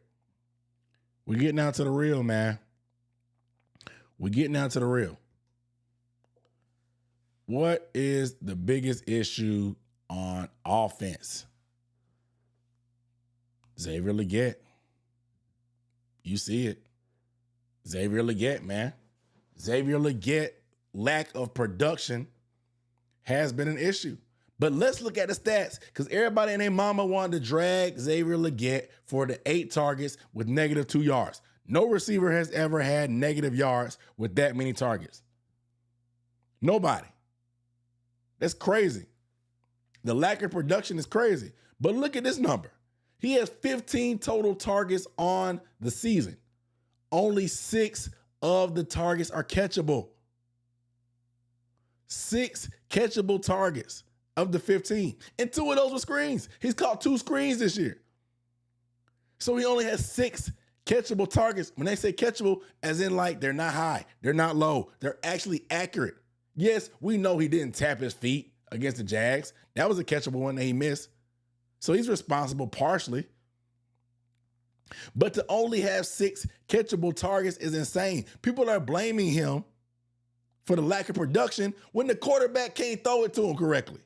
We're getting down to the real, man. We're getting down to the real. What is the biggest issue on offense? Xavier Legette. You see it. Xavier Legette, man. Xavier Legette, lack of production has been an issue. But let's look at the stats because everybody and their mama wanted to drag Xavier Legette for the 8 targets with -2 yards. No receiver has ever had negative yards with that many targets. Nobody. That's crazy. The lack of production is crazy. But look at this number. He has 15 total targets on the season. Only 6 of the targets are catchable. 6 catchable targets of the 15. And 2 of those were screens. He's caught 2 screens this year. So he only has 6 catchable targets. When they say catchable, as in like they're not high, they're not low, they're actually accurate. Yes, we know he didn't tap his feet against the Jags. That was a catchable one that he missed. So he's responsible partially. But to only have 6 catchable targets is insane. People are blaming him for the lack of production when the quarterback can't throw it to him correctly.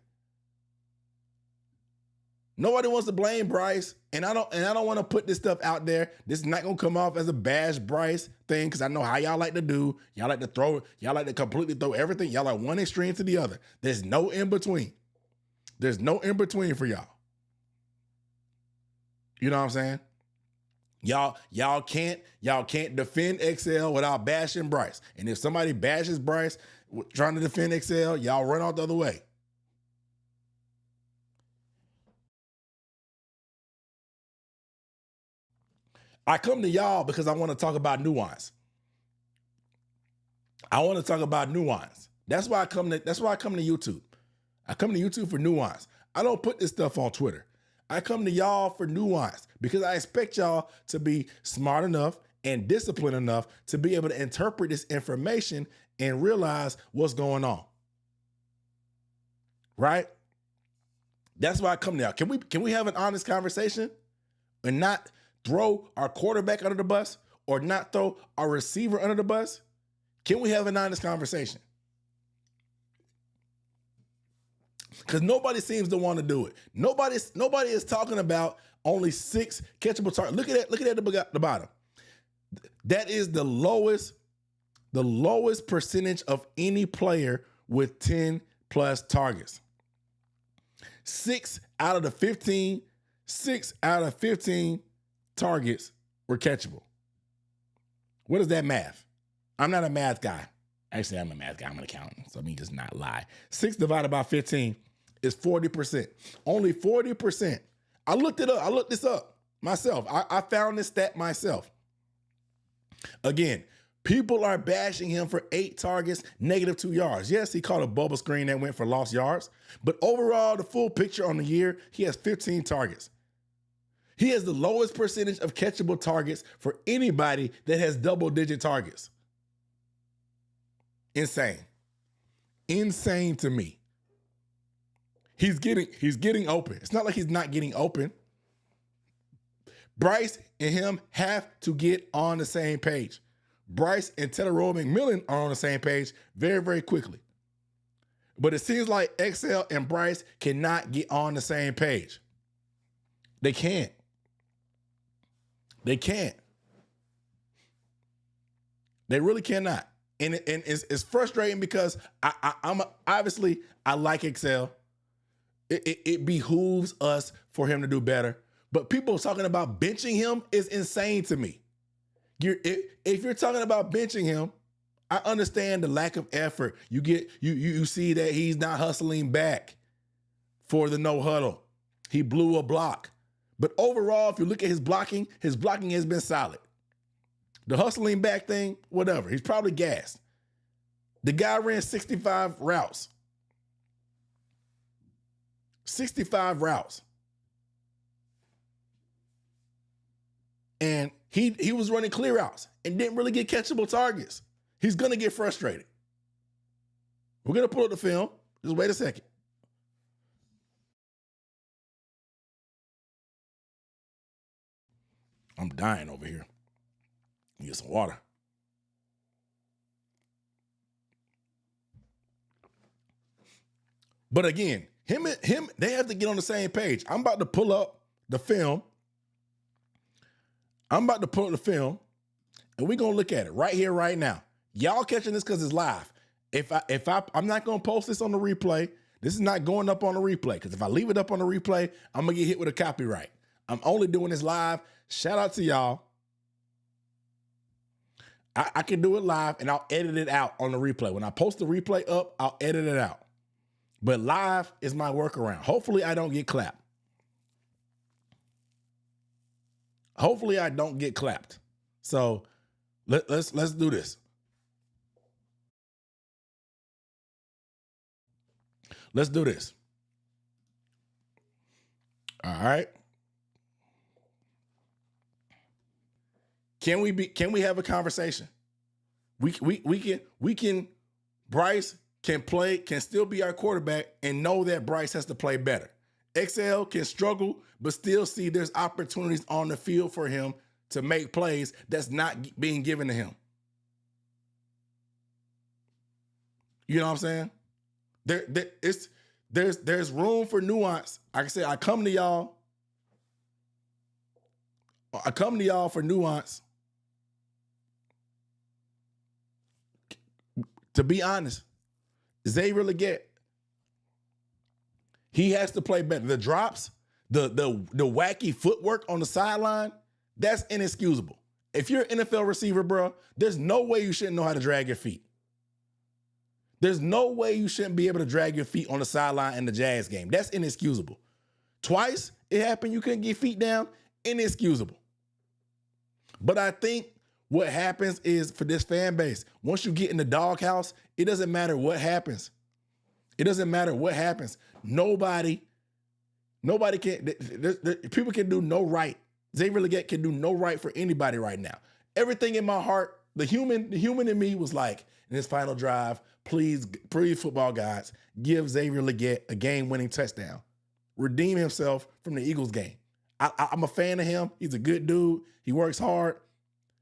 Nobody wants to blame Bryce, and I don't want to put this stuff out there. This is not gonna come off as a bash Bryce thing because I know how y'all like to do. Y'all like to throw. Y'all like to completely throw everything. Y'all like one extreme to the other. There's no in between. There's no in between for y'all. You know what I'm saying? Y'all can't defend XL without bashing Bryce. And if somebody bashes Bryce trying to defend XL, y'all run out the other way. I come to y'all because I want to talk about nuance. I want to talk about nuance. That's why I come to YouTube. I come to YouTube for nuance. I don't put this stuff on Twitter. I come to y'all for nuance because I expect y'all to be smart enough and disciplined enough to be able to interpret this information and realize what's going on. Right? That's why I come to y'all. Can we have an honest conversation and not throw our quarterback under the bus or not throw our receiver under the bus? Can we have an honest conversation? Because nobody seems to want to do it. Nobody is talking about only 6 catchable targets. Look at the bottom. That is the lowest percentage of any player with 10 plus targets. 6 out of 15 targets were catchable. What is that math? I'm not a math guy. Actually, I'm a math guy. I'm an accountant, so let me just not lie. 6 divided by 15 is 40%. Only 40%. I looked it up. I looked this up myself. I found this stat myself. Again, people are bashing him for 8 targets, -2 yards. Yes, he caught a bubble screen that went for lost yards, but overall, the full picture on the year, he has 15 targets. He has the lowest percentage of catchable targets for anybody that has double-digit targets. Insane. Insane to me. He's getting open. It's not like he's not getting open. Bryce and him have to get on the same page. Bryce and Tetairoa McMillan are on the same page very, very quickly. But it seems like XL and Bryce cannot get on the same page. They can't. They can't. They really cannot. And it's frustrating because I like XL. It behooves us for him to do better. But people talking about benching him is insane to me. If you're talking about benching him, I understand the lack of effort. You see that he's not hustling back for the no huddle. He blew a block. But overall, if you look at his blocking has been solid. The hustling back thing, whatever. He's probably gassed. The guy ran 65 routes. 65 routes. And he was running clear routes and didn't really get catchable targets. He's going to get frustrated. We're going to pull up the film. Just wait a second. I'm dying over here. Get some water. But again, him, they have to get on the same page. I'm about to pull up the film. And we're gonna look at it right here, right now. Y'all catching this because it's live. I'm not gonna post this on the replay. This is not going up on the replay, because if I leave it up on the replay, I'm gonna get hit with a copyright. I'm only doing this live. Shout out to y'all. I can do it live and I'll edit it out on the replay. When I post the replay up, I'll edit it out. But live is my workaround. Hopefully I don't get clapped. Hopefully I don't get clapped. So let's do this. Let's do this. All right. Can we have a conversation? We can Bryce can still be our quarterback and know that Bryce has to play better. XL can struggle, but still see there's opportunities on the field for him to make plays that's not being given to him. You know what I'm saying? There's room for nuance. Like I said, I come to y'all for nuance. To be honest, Xavier Legette, he has to play better. The drops, the wacky footwork on the sideline, that's inexcusable. If you're an NFL receiver, bro, there's no way you shouldn't know how to drag your feet. There's no way you shouldn't be able to drag your feet on the sideline in the Jazz game. That's inexcusable. Twice it happened, you couldn't get feet down, inexcusable. But I think what happens is, for this fan base, once you get in the doghouse, it doesn't matter what happens. It doesn't matter what happens. Nobody can, people can do no right. Xavier Legette can do no right for anybody right now. Everything in my heart, the human in me was like, in this final drive, please, football gods, give Xavier Legette a game-winning touchdown. Redeem himself from the Eagles game. I'm a fan of him. He's a good dude. He works hard.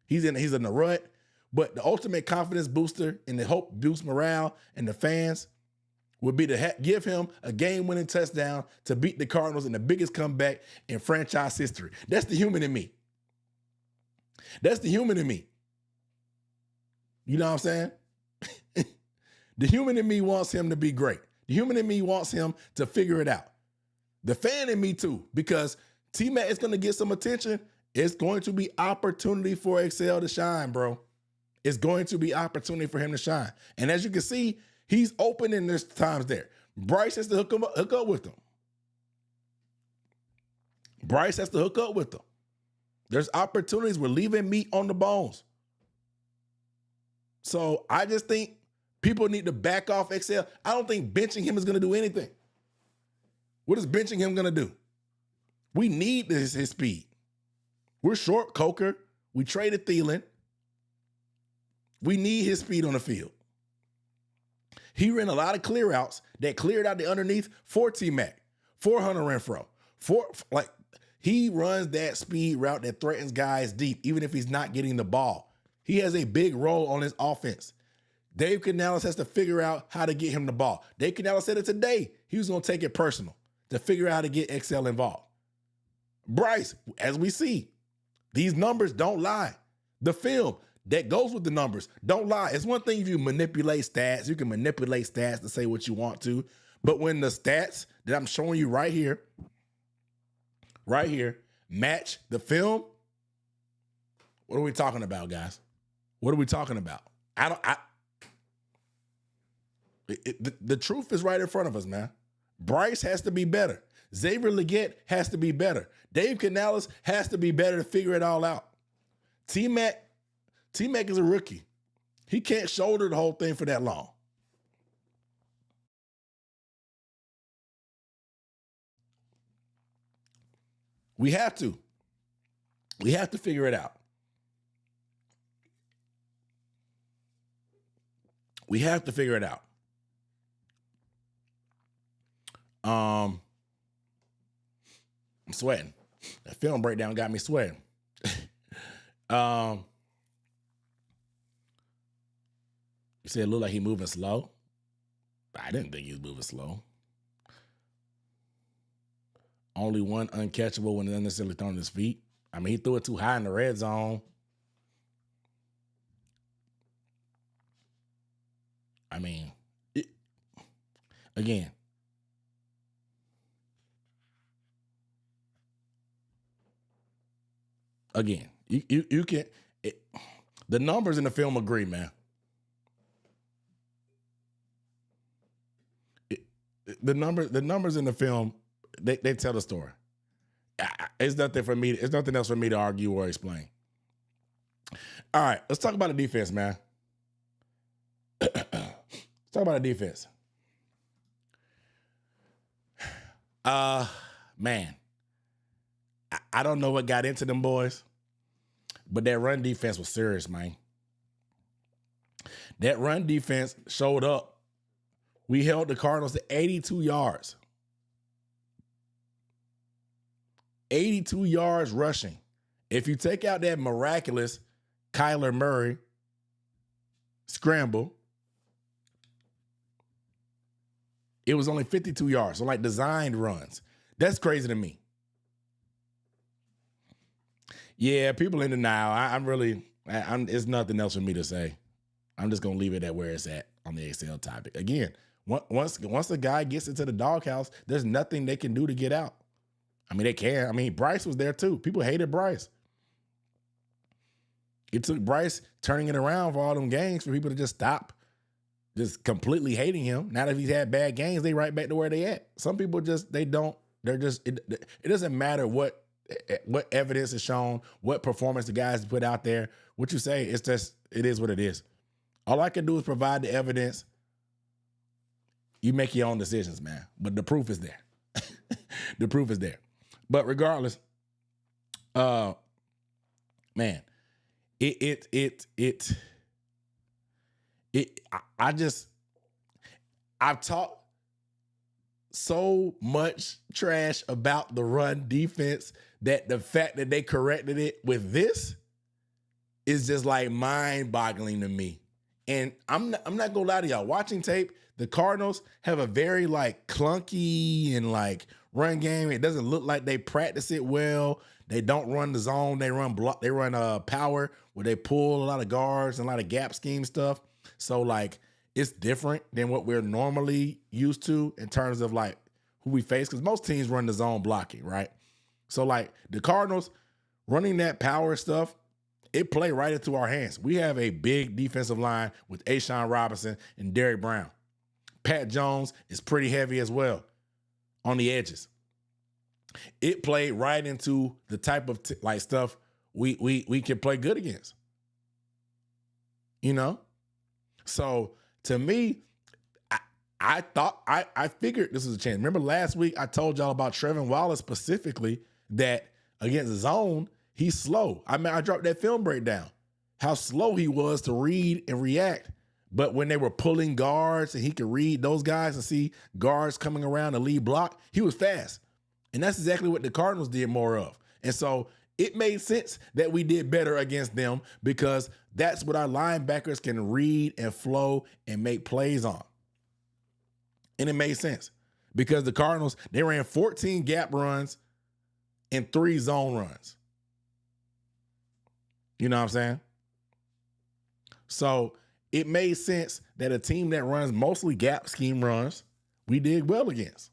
He's in the rut. But the ultimate confidence booster and the hope boost morale and the fans would be to give him a game-winning touchdown to beat the Cardinals in the biggest comeback in franchise history. That's the human in me. That's the human in me. You know what I'm saying? The human in me wants him to be great. The human in me wants him to figure it out. The fan in me too, because T-Mac is going to get some attention. It's going to be opportunity for XL to shine, bro. It's going to be opportunity for him to shine. And as you can see, he's open in there's times there. Bryce has to hook up with him. Bryce has to hook up with them. There's opportunities. We're leaving meat on the bones. So I just think people need to back off XL. I don't think benching him is going to do anything. What is benching him going to do? We need his speed. We're short Coker. We traded Thielen. We need his speed on the field. He ran a lot of clear outs that cleared out the underneath for T-Mac, for Hunter Renfrow, he runs that speed route that threatens guys deep, even if he's not getting the ball. He has a big role on his offense. Dave Canales has to figure out how to get him the ball. Dave Canales said it today. He was going to take it personal to figure out how to get XL involved. Bryce, as we see, these numbers don't lie. The film that goes with the numbers don't lie. It's one thing if you manipulate stats. You can manipulate stats to say what you want to. But when the stats that I'm showing you right here, match the film, what are we talking about, guys? What are we talking about? The truth is right in front of us, man. Bryce has to be better. Xavier Legette has to be better. Dave Canales has to be better to figure it all out. T-Mac is a rookie. He can't shoulder the whole thing for that long. We have to. We have to figure it out. We have to figure it out. I'm sweating. The film breakdown got me sweating. You said it looked like he moving slow. I didn't think he was moving slow. Only one uncatchable when unnecessarily thrown his feet. I mean, he threw it too high in the red zone. I mean, again, you can. The numbers in the film agree, man. The numbers in the film, they tell the story. It's nothing for me. It's nothing else for me to argue or explain. All right, let's talk about the defense, man. Let's talk about the defense. Man, I don't know what got into them boys, but that run defense was serious, man. That run defense showed up. We held the Cardinals to 82 yards. 82 yards rushing. If you take out that miraculous Kyler Murray scramble, it was only 52 yards. So like designed runs. That's crazy to me. Yeah, people in denial. It's nothing else for me to say. I'm just going to leave it at where it's at on the Excel topic. Again, once the guy gets into the doghouse, there's nothing they can do to get out. I mean, they can. I mean, Bryce was there too. People hated Bryce. It took Bryce turning it around for all them games for people to just stop just completely hating him. Now that he's had bad games, they right back to where they at. Some people it doesn't matter what evidence is shown, what performance the guys put out there, what you say, it is what it is. All I can do is provide the evidence. You make your own decisions, man. But the proof is there. The proof is there. But regardless, man, I've talked so much trash about the run defense that the fact that they corrected it with this is just like mind-boggling to me. And I'm not gonna lie to y'all. Watching tape, the Cardinals have a very like clunky and like run game. It doesn't look like they practice it well. They don't run the zone. They run block. They run power where they pull a lot of guards and a lot of gap scheme stuff. So like it's different than what we're normally used to in terms of like who we face, because most teams run the zone blocking, right? So like the Cardinals running that power stuff, it play right into our hands. We have a big defensive line with Ashawn Robinson and Derrick Brown. Pat Jones is pretty heavy as well on the edges. It played right into the type of like stuff we can play good against. You know? So to me, I thought I figured this was a chance. Remember last week I told y'all about Trevin Wallace specifically that against the zone, he's slow. I mean, I dropped that film breakdown, how slow he was to read and react. But when they were pulling guards and he could read those guys and see guards coming around the lead block, he was fast. And that's exactly what the Cardinals did more of. And so it made sense that we did better against them because that's what our linebackers can read and flow and make plays on. And it made sense because the Cardinals, they ran 14 gap runs and 3 zone runs. You know what I'm saying? So it made sense that a team that runs mostly gap scheme runs, we did well against.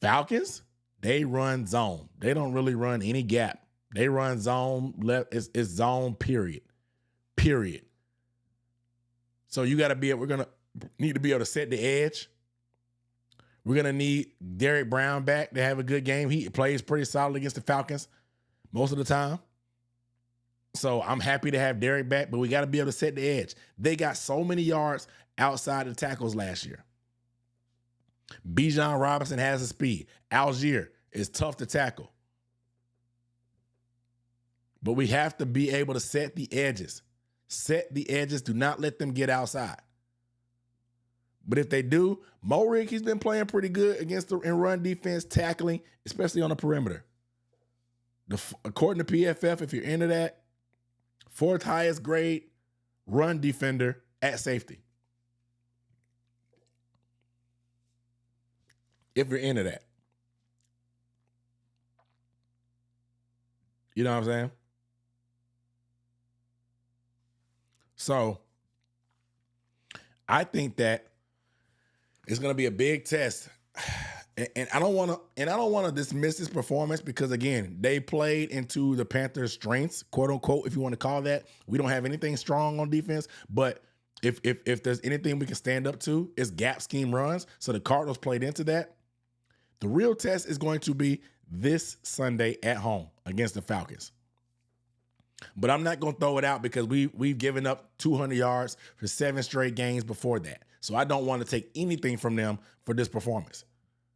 Falcons, they run zone. They don't really run any gap. They run zone left. It's zone, period. Period. So we're going to need to be able to set the edge. We're going to need Derrick Brown back to have a good game. He plays pretty solid against the Falcons most of the time. So I'm happy to have Derrick back, but we got to be able to set the edge. They got so many yards outside the tackles last year. Bijan Robinson has the speed. Algier is tough to tackle. But we have to be able to set the edges. Set the edges. Do not let them get outside. But if they do, Morik, he's been playing pretty good against the in run defense, tackling, especially on the perimeter. According to PFF, if you're into that, fourth highest grade run defender at safety. If you're into that. You know what I'm saying? So I think that it's going to be a big test. And I don't want to dismiss this performance because, again, they played into the Panthers' strengths, quote unquote, if you want to call that. We don't have anything strong on defense, but if there's anything we can stand up to, it's gap scheme runs. So the Cardinals played into that. The real test is going to be this Sunday at home against the Falcons. But I'm not going to throw it out because we've given up 200 yards for 7 straight games before that. So I don't want to take anything from them for this performance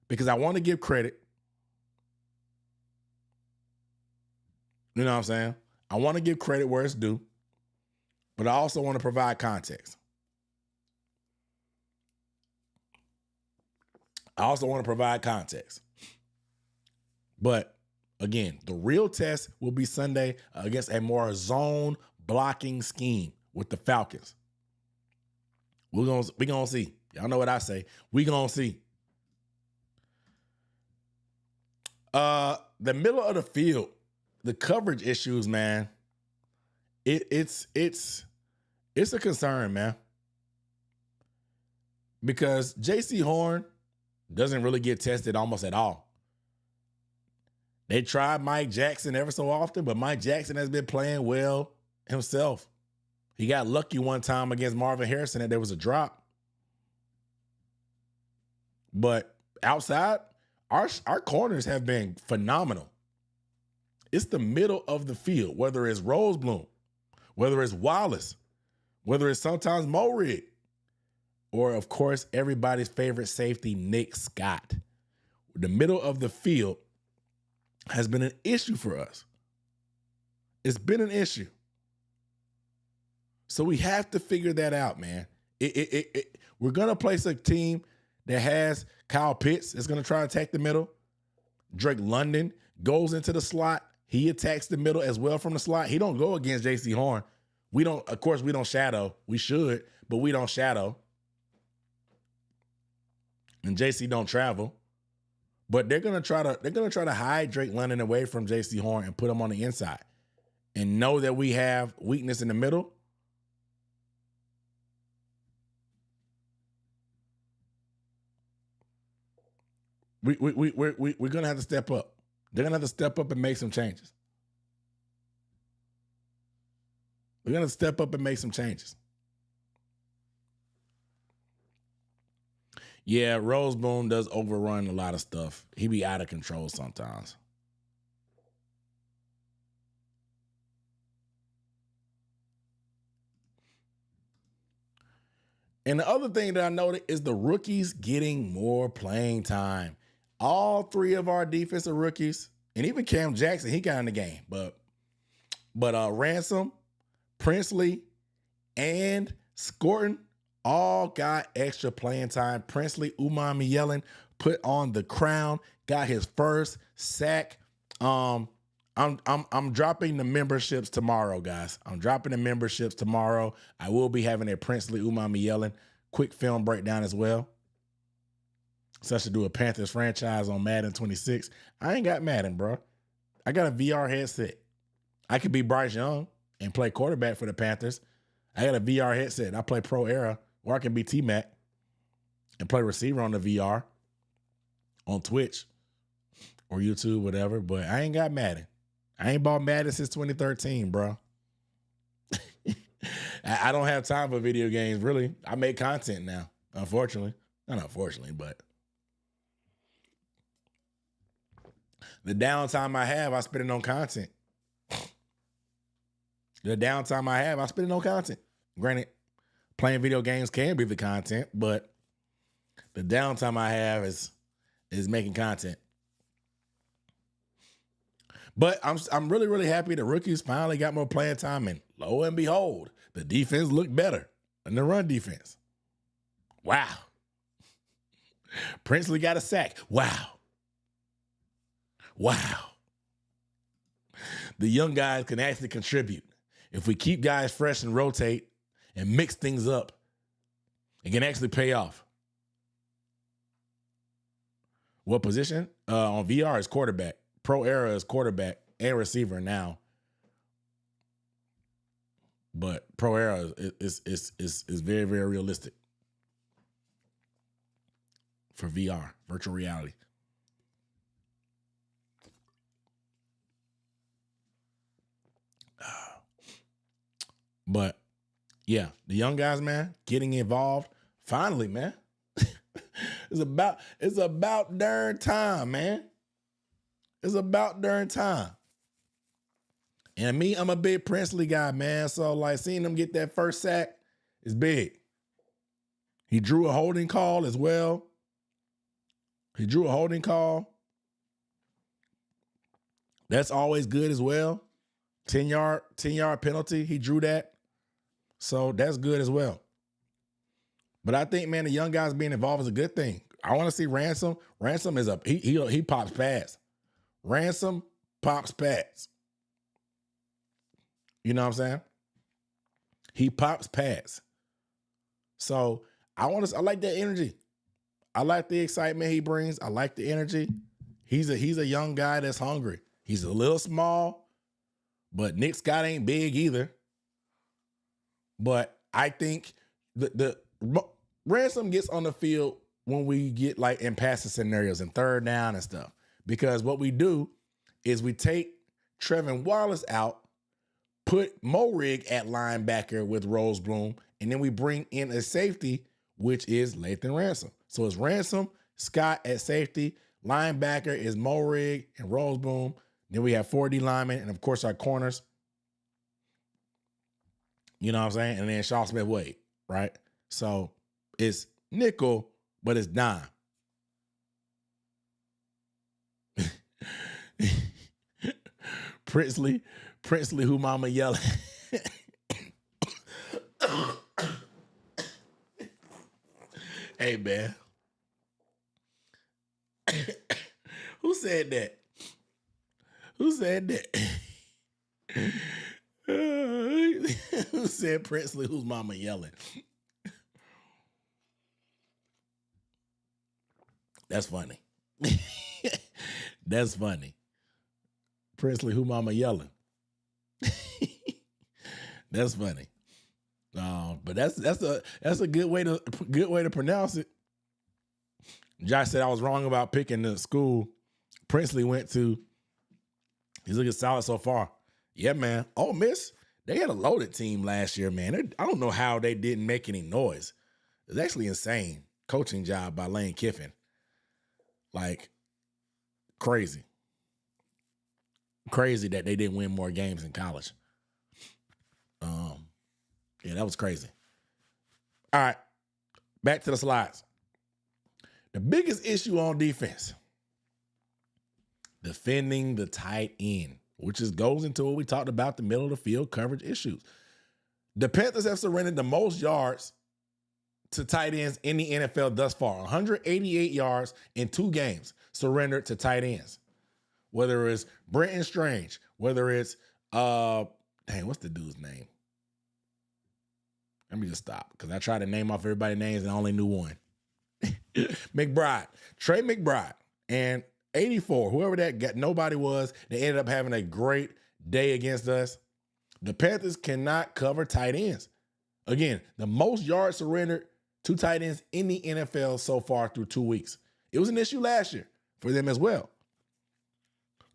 because I want to give credit. You know what I'm saying? I want to give credit where it's due, but I also want to provide context. But again, the real test will be Sunday against a more zone blocking scheme with the Falcons. We're gonna see. Y'all know what I say. We're gonna see. The middle of the field, the coverage issues, man. It's a concern, man. Because J.C. Horn doesn't really get tested almost at all. They tried Mike Jackson ever so often, but Mike Jackson has been playing well himself. He got lucky one time against Marvin Harrison that there was a drop. But outside, our corners have been phenomenal. It's the middle of the field, whether it's Rosebloom, whether it's Wallace, whether it's sometimes Morik, or, of course, everybody's favorite safety, Nick Scott. The middle of the field has been an issue for us. It's been an issue. So we have to figure that out, man. We're going to place a team that has Kyle Pitts that's going to try to attack the middle. Drake London goes into the slot. He attacks the middle as well from the slot. He don't go against J.C. Horn. We don't shadow. We should, but we don't shadow. And JC don't travel. But they're gonna try to hide Drake London away from J.C. Horn and put him on the inside. And know that we have weakness in the middle. We're gonna have to step up. They're gonna have to step up and make some changes. We're gonna step up and make some changes. Yeah, Rosebloom does overrun a lot of stuff. He be out of control sometimes. And the other thing that I noted is the rookies getting more playing time. All 3 of our defensive rookies, and even Cam Jackson, he got in the game. But Ransom, Princely, and Scorton all got extra playing time. Princely, Umami Yellen put on the crown, got his first sack. I'm dropping the memberships tomorrow, guys. I'm dropping the memberships tomorrow. I will be having a Princely Umami Yellen quick film breakdown as well. So I should do a Panthers franchise on Madden 26. I ain't got Madden, bro. I got a VR headset. I could be Bryce Young and play quarterback for the Panthers. I got a VR headset. I play Pro Era, or I can be T-Mac and play receiver on the VR on Twitch or YouTube, whatever. But I ain't got Madden. I ain't bought Madden since 2013, bro. I don't have time for video games, really. I make content now, unfortunately. Not unfortunately, but the downtime I have, I spend it on content. Granted, playing video games can be the content, but the downtime I have is making content. But I'm really, really happy the rookies finally got more playing time, and lo and behold, the defense looked better than the run defense. Wow. Princely got a sack. Wow. Wow. The young guys can actually contribute. If we keep guys fresh and rotate and mix things up, it can actually pay off. What position? On VR is quarterback. Pro era is quarterback and receiver now. But pro era is very, very realistic for VR, virtual reality. But yeah, the young guys, man, getting involved. Finally, man. It's about darn time, man. It's about darn time. And me, I'm a big Princely guy, man. So like seeing him get that first sack is big. He drew a holding call as well. That's always good as well. 10-yard penalty. He drew that. So that's good as well. But I think, man, the young guys being involved is a good thing. I want to see Ransom. Ransom is he pops pads. Ransom pops pads. You know what I'm saying? He pops pads. So I like that energy. I like the excitement he brings. I like the energy. He's a young guy that's hungry. He's a little small, but Nick Scott ain't big either. But I think the Ransom gets on the field when we get like in passing scenarios and third down and stuff. Because what we do is we take Trevin Wallace out, put Morig at linebacker with Rosebloom, and then we bring in a safety, which is Lathan Ransom. So it's Ransom, Scott at safety, linebacker is Morig and Rosebloom. Then we have 4D linemen, and of course our corners. You know what I'm saying? And then Sean Smith-Wade, right? So it's nickel, but it's dime. Princely, who mama yelling. Hey, man. Who said that? Who said Princely, who's mama yelling? That's funny. That's funny. Princely, who mama yelling? That's funny. But that's a good way to pronounce it. Josh said I was wrong about picking the school Princely went to. He's looking solid so far. Yeah, man. Ole Miss, they had a loaded team last year, man. I don't know how they didn't make any noise. It's actually insane. Coaching job by Lane Kiffin. Like, crazy. Crazy that they didn't win more games in college. Yeah, that was crazy. All right, back to the slides. The biggest issue on defense, defending the tight end, which goes into what we talked about, the middle of the field coverage issues. The Panthers have surrendered the most yards to tight ends in the NFL thus far. 188 yards in 2 games surrendered to tight ends. Whether it's Brenton Strange, whether it's, what's the dude's name? Let me just stop because I tried to name off everybody's names and I only knew one. McBride, Trey McBride, and 84, whoever that got, nobody was. They ended up having a great day against us. The Panthers cannot cover tight ends. Again, the most yards surrendered to tight ends in the NFL so far through 2 weeks. It was an issue last year for them as well.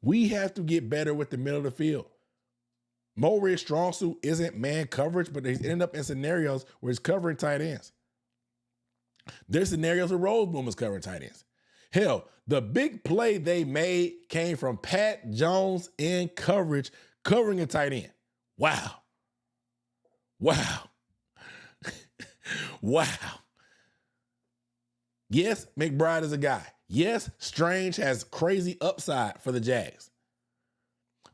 We have to get better with the middle of the field. Morig's strong suit isn't man coverage, but he's ended up in scenarios where he's covering tight ends. There's scenarios where Rosebloom is covering tight ends. Hell, the big play they made came from Pat Jones in coverage, covering a tight end. Wow. Wow. Wow. Yes, McBride is a guy. Yes, Strange has crazy upside for the Jags.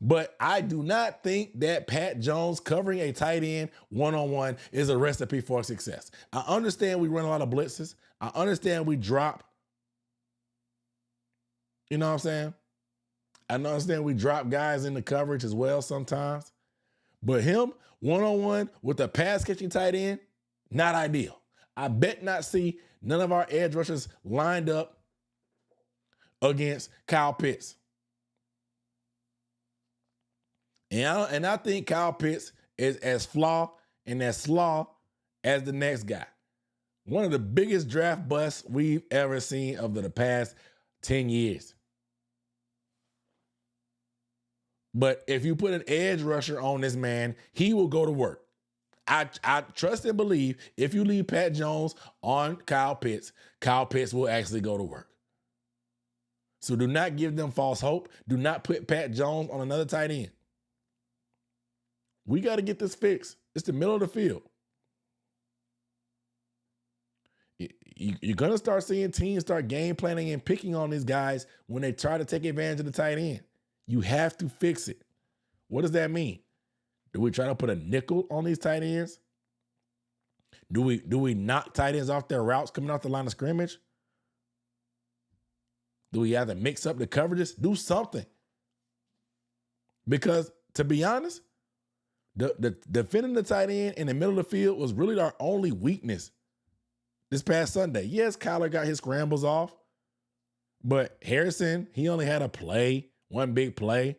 But I do not think that Pat Jones covering a tight end one-on-one is a recipe for success. I understand we run a lot of blitzes. I understand we drop You know what I'm saying? I understand we drop guys in the coverage as well sometimes. But him, one-on-one with a pass-catching tight end, not ideal. I bet not see none of our edge rushers lined up against Kyle Pitts. And I think Kyle Pitts is as flawed and as slaw as the next guy. One of the biggest draft busts we've ever seen of the past 10 years. But if you put an edge rusher on this man, he will go to work. I trust and believe if you leave Pat Jones on Kyle Pitts will actually go to work. So do not give them false hope. Do not put Pat Jones on another tight end. We got to get this fixed. It's the middle of the field. You're going to start seeing teams start game planning and picking on these guys when they try to take advantage of the tight end. You have to fix it. What does that mean? Do we try to put a nickel on these tight ends? Do we knock tight ends off their routes coming off the line of scrimmage? Do we have to mix up the coverages? Do something. Because to be honest, the defending the tight end in the middle of the field was really our only weakness this past Sunday. Yes, Kyler got his scrambles off, but Harrison, he only had a play, one big play.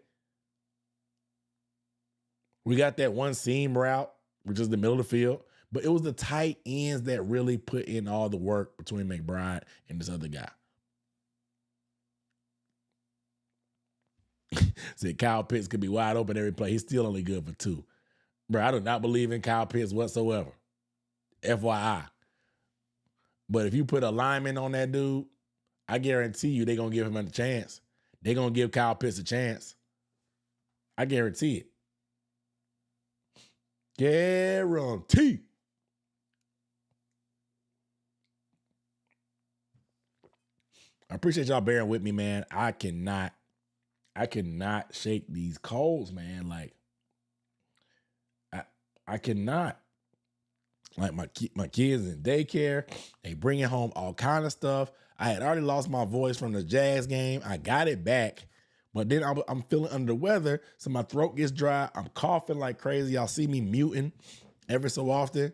We got that one seam route, which is the middle of the field, but it was the tight ends that really put in all the work between McBride and this other guy. Said Kyle Pitts could be wide open every play. He's still only good for 2. Bro, I do not believe in Kyle Pitts whatsoever. FYI. But if you put a lineman on that dude, I guarantee you they're going to give him a chance. They're going to give Kyle Pitts a chance. I guarantee it. Guarantee. I appreciate y'all bearing with me, man. I cannot shake these colds, man. Like, I cannot. Like my kids in daycare, they bringing home all kind of stuff. I had already lost my voice from the Jazz game. I got it back, but then I'm feeling under the weather, so my throat gets dry. I'm coughing like crazy. Y'all see me muting every so often.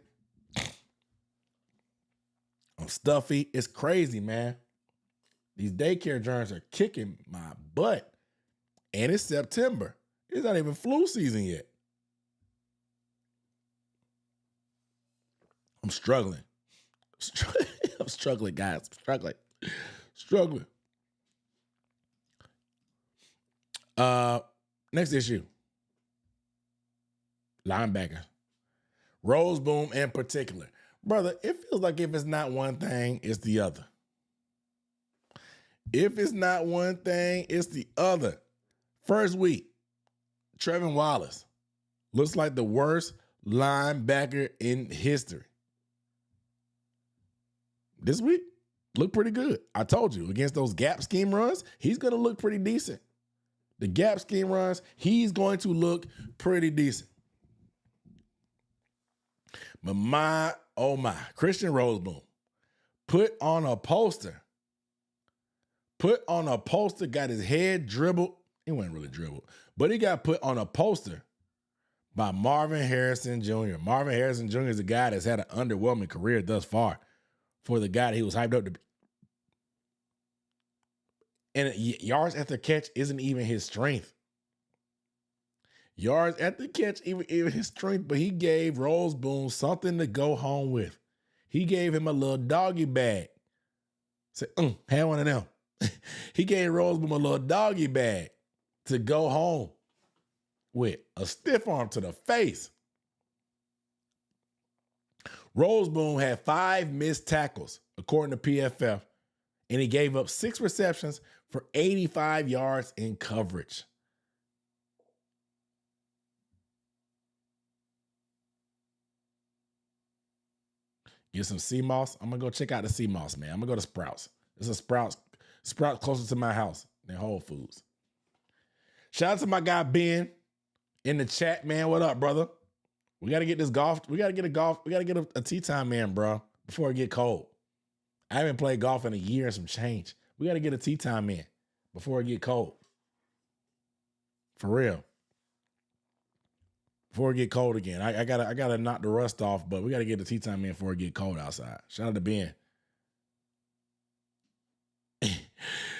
I'm stuffy. It's crazy, man. These daycare germs are kicking my butt, and it's September. It's not even flu season yet. I'm struggling. I'm struggling, guys. Struggling. Next issue. Linebacker. Rose Boom in particular. Brother, it feels like if it's not one thing, it's the other. If it's not one thing, it's the other. First week, Trevin Wallace looks like the worst linebacker in history. This week, look pretty good. I told you, against those gap scheme runs, he's going to look pretty decent. The gap scheme runs, he's going to look pretty decent. But my, oh my, Christian Roseboom put on a poster, got his head dribbled. It wasn't really dribbled, but he got put on a poster by Marvin Harrison Jr. Marvin Harrison Jr. is a guy that's had an underwhelming career thus far for the guy that he was hyped up to be. And yards after catch isn't even his strength. Yards after catch even his strength, but he gave Rose Boom something to go home with. He gave him a little doggy bag. Said, have one of them. He gave Rose Boom a little doggy bag to go home with. A stiff arm to the face. Rose Boom had 5 missed tackles, according to PFF, and he gave up 6 receptions for 85 yards in coverage. Get some sea moss. I'm going to go check out the sea moss, man. I'm going to go to Sprouts. There's a Sprouts closer to my house than Whole Foods. Shout out to my guy Ben in the chat, man. What up, brother? We got to get this golf. We got to get a tea time, man, bro, before it get cold. I haven't played golf in a year and some change. We got to get a tea time in before it get cold. For real. Before it get cold again. I gotta knock the rust off, but we gotta get the tea time in before it get cold outside. Shout out to Ben.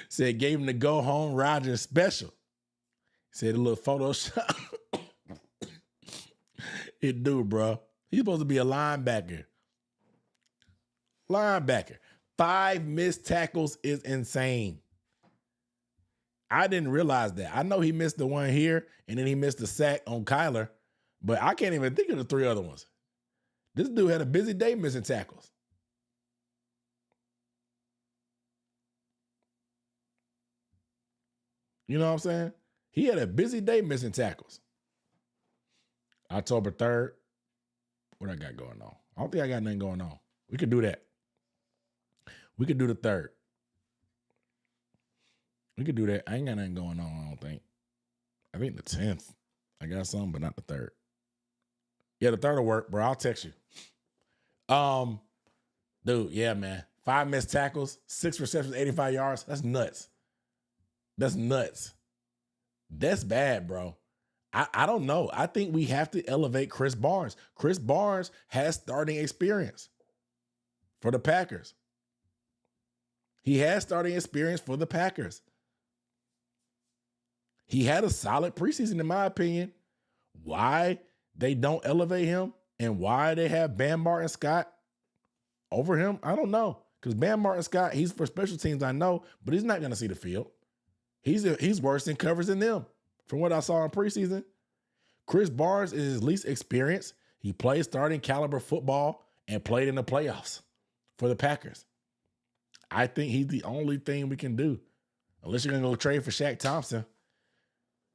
Said gave him the go home Rodgers special. Said a little Photoshop. It do, bro. He's supposed to be a linebacker. Linebacker. 5 missed tackles is insane. I didn't realize that. I know he missed the one here, and then he missed the sack on Kyler, but I can't even think of the 3 other ones. This dude had a busy day missing tackles. You know what I'm saying? He had a busy day missing tackles. October 3rd. What I got going on? I don't think I got nothing going on. We could do that. We could do the 3rd. We could do that. I ain't got nothing going on, I don't think. I think the 10th. I got something, but not the 3rd. Yeah, the 3rd will work, bro. I'll text you. Dude, yeah, man. 5 missed tackles, 6 receptions, 85 yards. That's nuts. That's nuts. That's bad, bro. I don't know. I think we have to elevate Chris Barnes. Chris Barnes has starting experience for the Packers. He has starting experience for the Packers. He had a solid preseason, in my opinion. Why they don't elevate him and why they have Bam Martin Scott over him, I don't know. Because Bam Martin Scott, he's for special teams, I know, but he's not going to see the field. He's worse in coverage than them. From what I saw in preseason, Chris Barnes is his least experienced. He played starting caliber football and played in the playoffs for the Packers. I think he's the only thing we can do. Unless you're going to go trade for Shaq Thompson.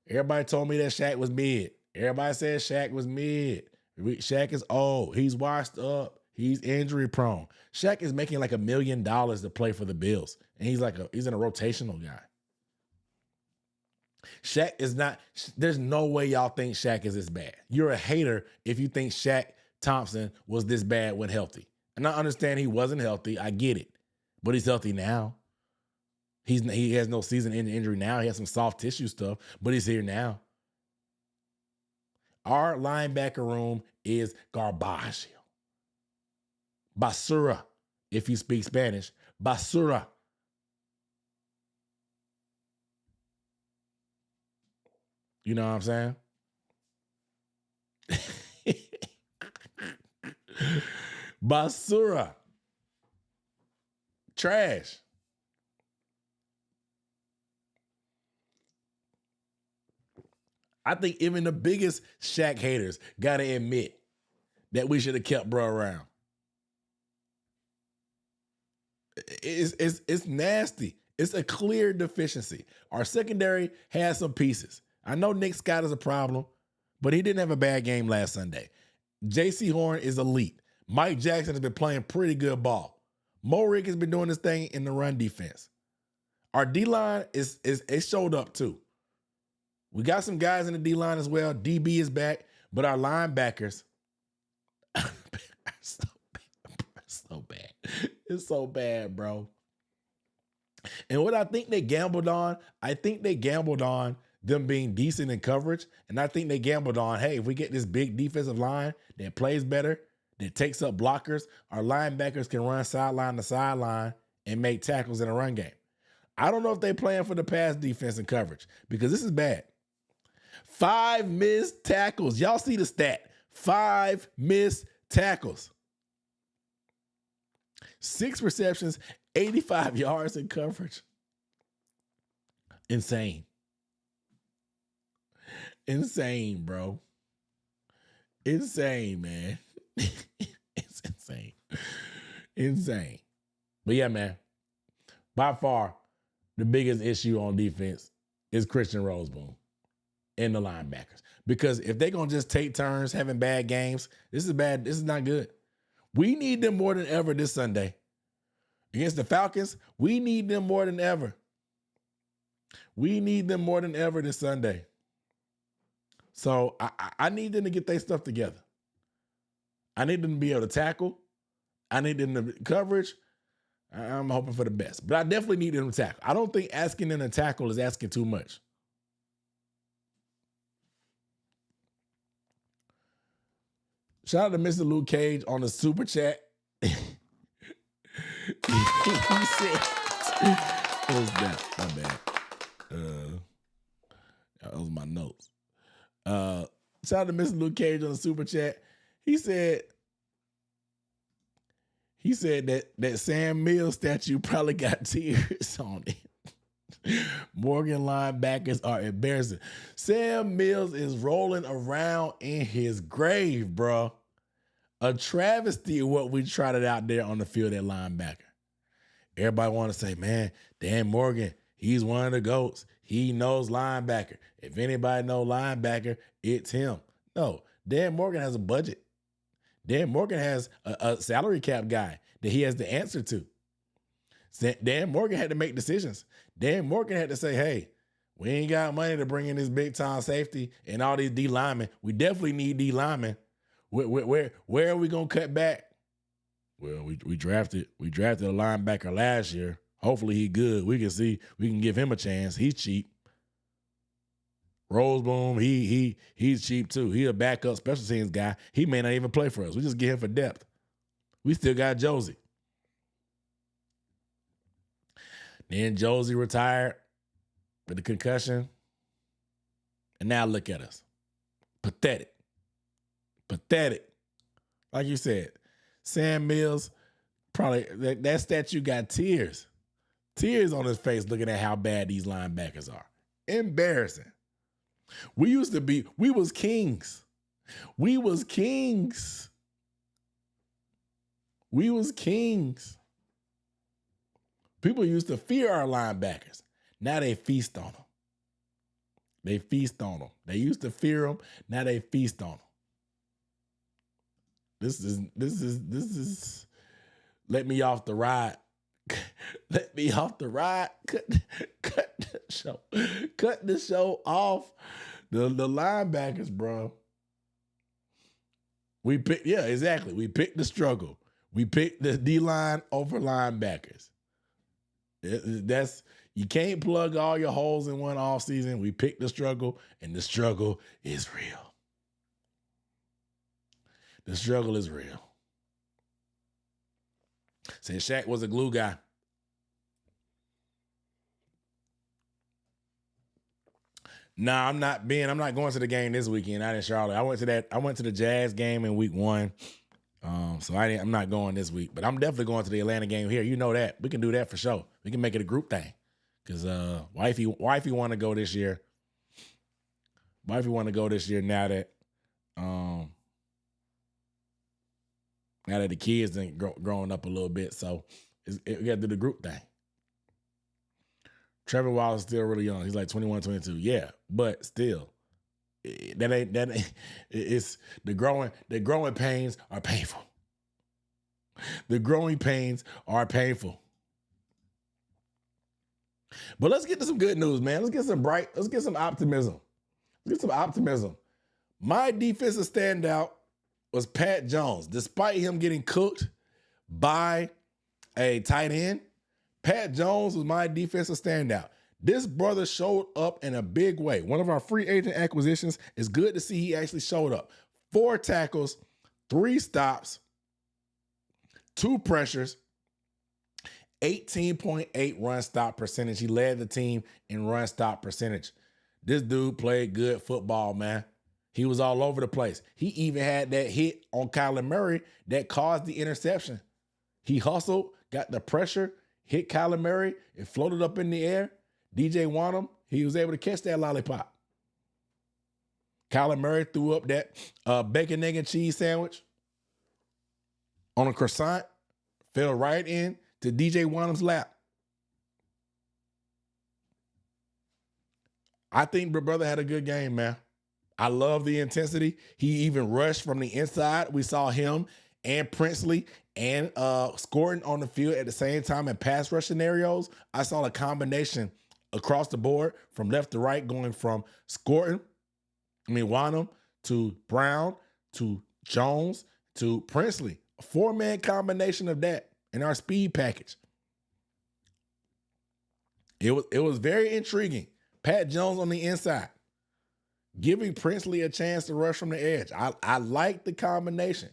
Everybody told me that Shaq was mid. Everybody said Shaq was mid. Shaq is old. He's washed up. He's injury prone. Shaq is making like $1 million to play for the Bills. And he's in a rotational guy. Shaq is not, there's no way y'all think Shaq is this bad. You're a hater if you think Shaq Thompson was this bad when healthy. And I understand he wasn't healthy. I get it. But he's healthy now. He has no season-ending injury now. He has some soft tissue stuff, but he's here now. Our linebacker room is garbage. Basura, if you speak Spanish. Basura. You know what I'm saying? Basura. Trash. I think even the biggest Shaq haters got to admit that we should have kept bro around. It's nasty. It's a clear deficiency. Our secondary has some pieces. I know Nick Scott is a problem, but he didn't have a bad game last Sunday. J.C. Horn is elite. Mike Jackson has been playing pretty good ball. Mo Rick has been doing this thing in the run defense. Our D-line it showed up too. We got some guys in the D-line as well. DB is back, but our linebackers are so bad. It's so bad, bro. And what I think they gambled on, them being decent in coverage. And I think they gambled on, hey, if we get this big defensive line that plays better, that takes up blockers, our linebackers can run sideline to sideline and make tackles in a run game. I don't know if they're playing for the pass defense and coverage because this is bad. 5 missed tackles. Y'all see the stat. 5 missed tackles. 6 receptions, 85 yards in coverage. Insane. Insane, bro. Insane, man. It's insane. Insane. But yeah, man. By far, the biggest issue on defense is Christian Roseboom and the linebackers. Because if they're going to just take turns having bad games, this is bad. This is not good. We need them more than ever this Sunday. Against the Falcons, we need them more than ever. We need them more than ever this Sunday. So I need them to get their stuff together. I need them to be able to tackle. I need them to coverage. I'm hoping for the best. But I definitely need them to tackle. I don't think asking them to tackle is asking too much. Shout out to Mr. Luke Cage on the super chat. He said, what was that? My bad. That was my notes. Shout out to Mr. Luke Cage on the super chat. He said that Sam Mills statue probably got tears on it. Morgan linebackers are embarrassing. Sam Mills is rolling around in his grave, bro. A travesty of what we trotted out there on the field at linebacker. Everybody want to say, man, Dan Morgan, he's one of the GOATs. He knows linebacker. If anybody knows linebacker, it's him. No, Dan Morgan has a budget. Dan Morgan has a salary cap guy that he has to answer to. Dan Morgan had to make decisions. Dan Morgan had to say, hey, we ain't got money to bring in this big-time safety and all these D linemen. We definitely need D linemen. Where are we going to cut back? Well, we drafted a linebacker last year. Hopefully he good. We can give him a chance. He's cheap. Roseboom, he's cheap too. He a backup special teams guy. He may not even play for us. We just get him for depth. We still got Josie. Then Josie retired with the concussion. And now look at us. Pathetic. Like you said, Sam Mills, probably that statue got tears. Tears on his face looking at how bad these linebackers are. Embarrassing. We was kings. We was kings. People used to fear our linebackers. Now they feast on them. They used to fear them. Now they feast on them. This is let me off the ride. Let me off the ride. Cut the show. Cut the show off. The linebackers, bro. We picked the struggle. We picked the D-line over linebackers. You can't plug all your holes in one offseason. We picked the struggle, and the struggle is real. The struggle is real. Said Shaq was a glue guy. Nah, I'm not going to the game this weekend out in Charlotte. I went to the Jazz game in week 1. So I'm not going this week, but I'm definitely going to the Atlanta game here. You know that. We can do that for sure. We can make it a group thing. Because wifey want to go this year. Wifey want to go this year now that the kids are growing up a little bit. So we got to do the group thing. Trevor Wallace is still really young. He's like 21, 22. Yeah, but still, it's the growing pains are painful. The growing pains are painful. But let's get to some good news, man. Let's get some optimism. Let's get some optimism. My defensive standout was Pat Jones. Despite him getting cooked by a tight end, Pat Jones was my defensive standout. This brother showed up in a big way. One of our free agent acquisitions. Is good to see he actually showed up. 4 tackles, 3 stops, 2 pressures, 18.8 run stop percentage. He led the team in run stop percentage. This dude played good football, man. He was all over the place. He even had that hit on Kyler Murray that caused the interception. He hustled, got the pressure, hit Kyler Murray, it floated up in the air. DJ Wanham, he was able to catch that lollipop. Kyler Murray threw up that bacon, egg, and cheese sandwich on a croissant, fell right in to DJ Wanham's lap. I think my brother had a good game, man. I love the intensity. He even rushed from the inside. We saw him and Princely and scoring on the field at the same time in pass rush scenarios. I saw a combination across the board from left to right, going from Wanham to Brown to Jones to Princely. A 4-man combination of that in our speed package. It was very intriguing. Pat Jones on the inside, giving Princely a chance to rush from the edge. I like the combination.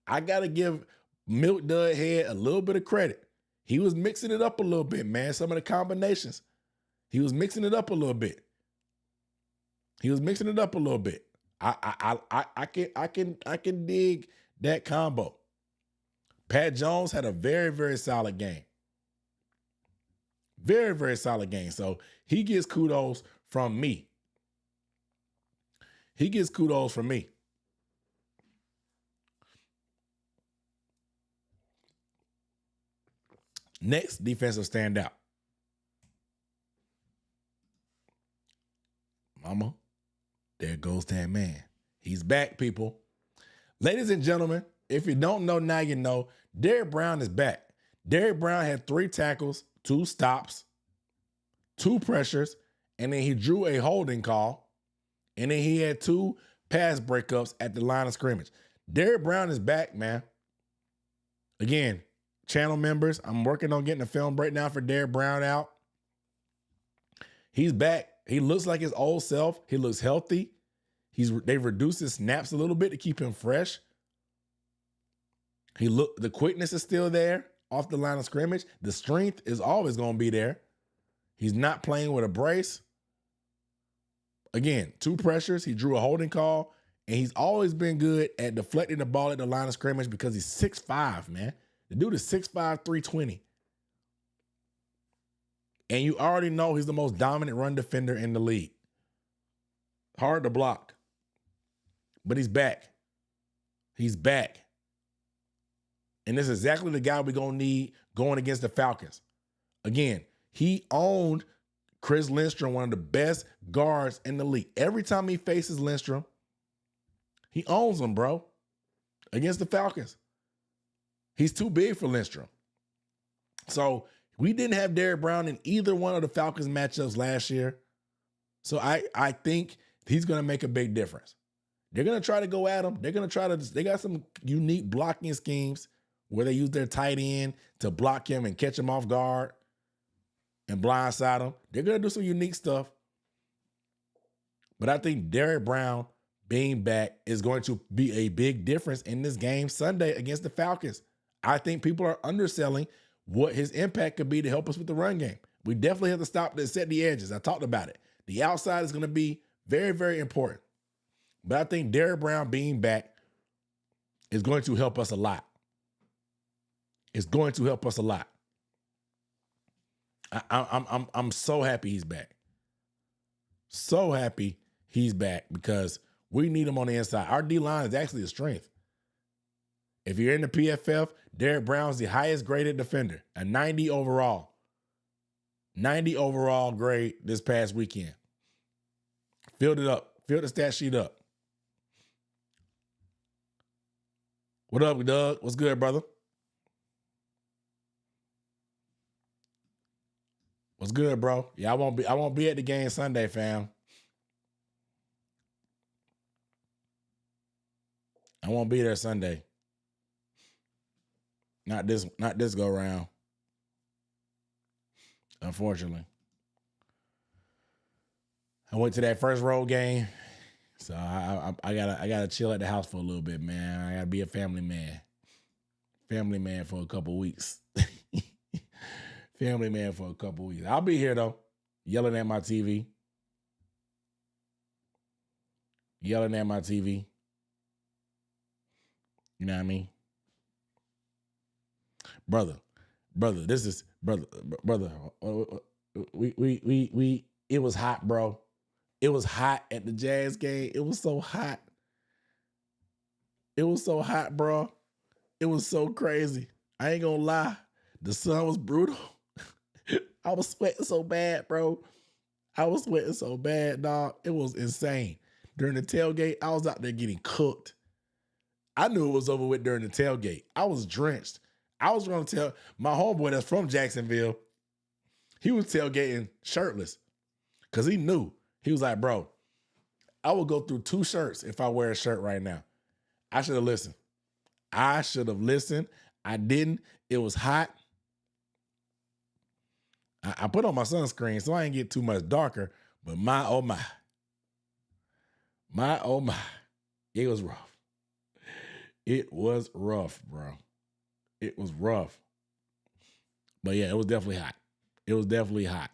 I got to give Milk Dud Head a little bit of credit. He was mixing it up a little bit, man. Some of the combinations. He was mixing it up a little bit. I can dig that combo. Pat Jones had a very, very solid game. Very, very solid game. So he gets kudos from me. Next, defensive standout. Mama, there goes that man. He's back, people. Ladies and gentlemen, if you don't know, now you know. Derrick Brown is back. Derrick Brown had 3 tackles, 2 stops, 2 pressures, and then he drew a holding call, and then he had 2 pass breakups at the line of scrimmage. Derrick Brown is back, man. Again, channel members, I'm working on getting a film breakdown for Derrick Brown out. He's back. He looks like his old self. He looks healthy. They've reduced his snaps a little bit to keep him fresh. The quickness is still there off the line of scrimmage. The strength is always going to be there. He's not playing with a brace. Again, 2 pressures. He drew a holding call, and he's always been good at deflecting the ball at the line of scrimmage because he's 6'5", man. The dude is 6'5", 320. And you already know he's the most dominant run defender in the league. Hard to block. But he's back. He's back. And this is exactly the guy we're going to need going against the Falcons. Again, he owned Chris Lindstrom, one of the best guards in the league. Every time he faces Lindstrom, he owns him, bro, against the Falcons. He's too big for Lindstrom. So we didn't have Derrick Brown in either one of the Falcons matchups last year. So I think he's going to make a big difference. They're going to try to go at him. They got some unique blocking schemes where they use their tight end to block him and catch him off guard and blindside him. They're going to do some unique stuff. But I think Derrick Brown being back is going to be a big difference in this game Sunday against the Falcons. I think people are underselling what his impact could be to help us with the run game. We definitely have to stop to set the edges. I talked about it. The outside is going to be very, very important. But I think Derrick Brown being back is going to help us a lot. It's going to help us a lot. I'm so happy he's back. So happy he's back because we need him on the inside. Our D-line is actually a strength. If you're in the PFF, Derrick Brown's the highest graded defender, a 90 overall. 90 overall grade this past weekend. Filled it up. Filled the stat sheet up. What up, Doug? What's good, brother? What's good, bro? Yeah, I won't be at the game Sunday, fam. I won't be there Sunday. Not this go round. Unfortunately. I went to that first road game. So I gotta chill at the house for a little bit, man. I gotta be a family man. Family man for a couple weeks. Family man for a couple weeks. I'll be here though, yelling at my TV. Yelling at my TV. You know what I mean? Brother, this is brother. We it was hot, bro. It was hot at the Jazz game. It was so hot. It was so hot, bro. It was so crazy. I ain't gonna lie. The sun was brutal. I was sweating so bad, bro. I was sweating so bad, dog. It was insane. During the tailgate, I was out there getting cooked. I knew it was over with during the tailgate. I was drenched. I was going to tell my homeboy that's from Jacksonville, he was tailgating shirtless because he knew. He was like, bro, I will go through 2 shirts if I wear a shirt right now. I should have listened. I didn't. It was hot. I put on my sunscreen so I ain't get too much darker, but my, oh my. My, oh my. It was rough. It was rough, bro. It was rough. But yeah, it was definitely hot. It was definitely hot.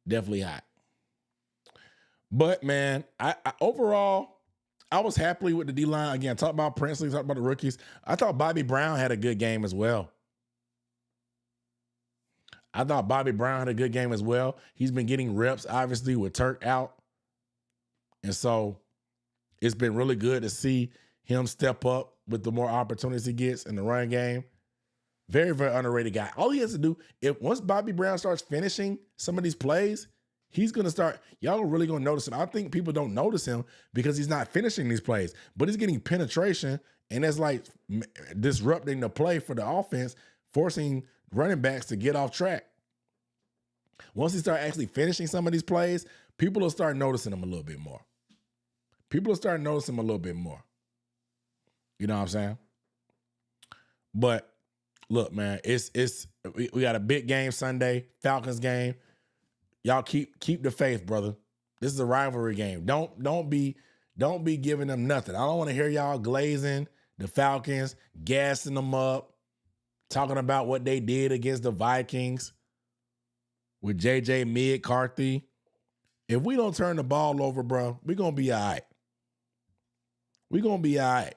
Definitely hot. But man, I overall, I was happy with the D-line. Again, talk about Princely, talk about the rookies. I thought Bobby Brown had a good game as well. I thought Bobby Brown had a good game as well. He's been getting reps, obviously, with Turk out. And so it's been really good to see him step up with the more opportunities he gets in the run game. Very, very underrated guy. All he has to do, if once Bobby Brown starts finishing some of these plays, he's going to start, y'all are really going to notice him. I think people don't notice him because he's not finishing these plays, but he's getting penetration, and that's like disrupting the play for the offense, forcing running backs to get off track. Once he starts actually finishing some of these plays, people will start noticing him a little bit more. People will start noticing him a little bit more. You know what I'm saying? But look, man, we got a big game Sunday, Falcons game. Y'all keep the faith, brother. This is a rivalry game. Don't be giving them nothing. I don't want to hear y'all glazing the Falcons, gassing them up, talking about what they did against the Vikings with JJ McCarthy. If we don't turn the ball over, bro, we're gonna be all right. We're gonna be all right.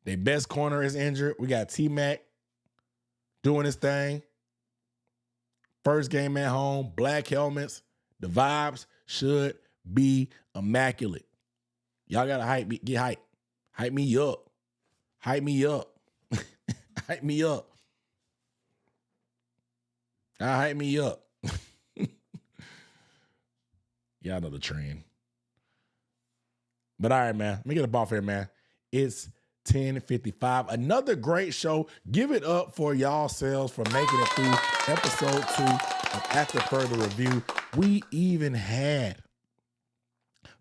Their best corner is injured. We got T-Mac doing his thing. First game at home, black helmets. The vibes should be immaculate. Y'all gotta hype me, get hype. Hype me up. Hype me up. Hype me up. Hype me up. Y'all know the trend. But all right, man. Let me get a ball here, man. It's 10:55. Another great show. Give it up for y'all selves for making it through episode 2 of After Further Review. We even had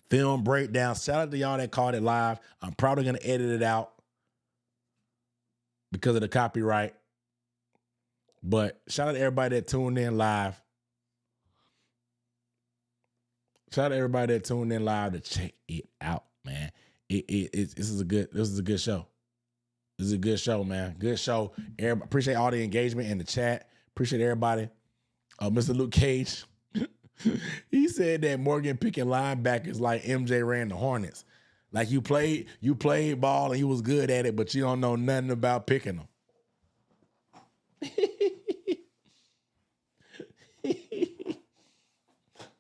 film breakdown. Shout out to y'all that caught it live. I'm probably going to edit it out because of the copyright. But shout out to everybody that tuned in live. Shout out to everybody that tuned in live to check it out, man. This is a good show. This is a good show, man. Good show. Appreciate all the engagement in the chat. Appreciate everybody. Mr. Luke Cage, he said that Morgan picking linebackers like MJ ran the Hornets. Like you played ball and you was good at it, but you don't know nothing about picking them.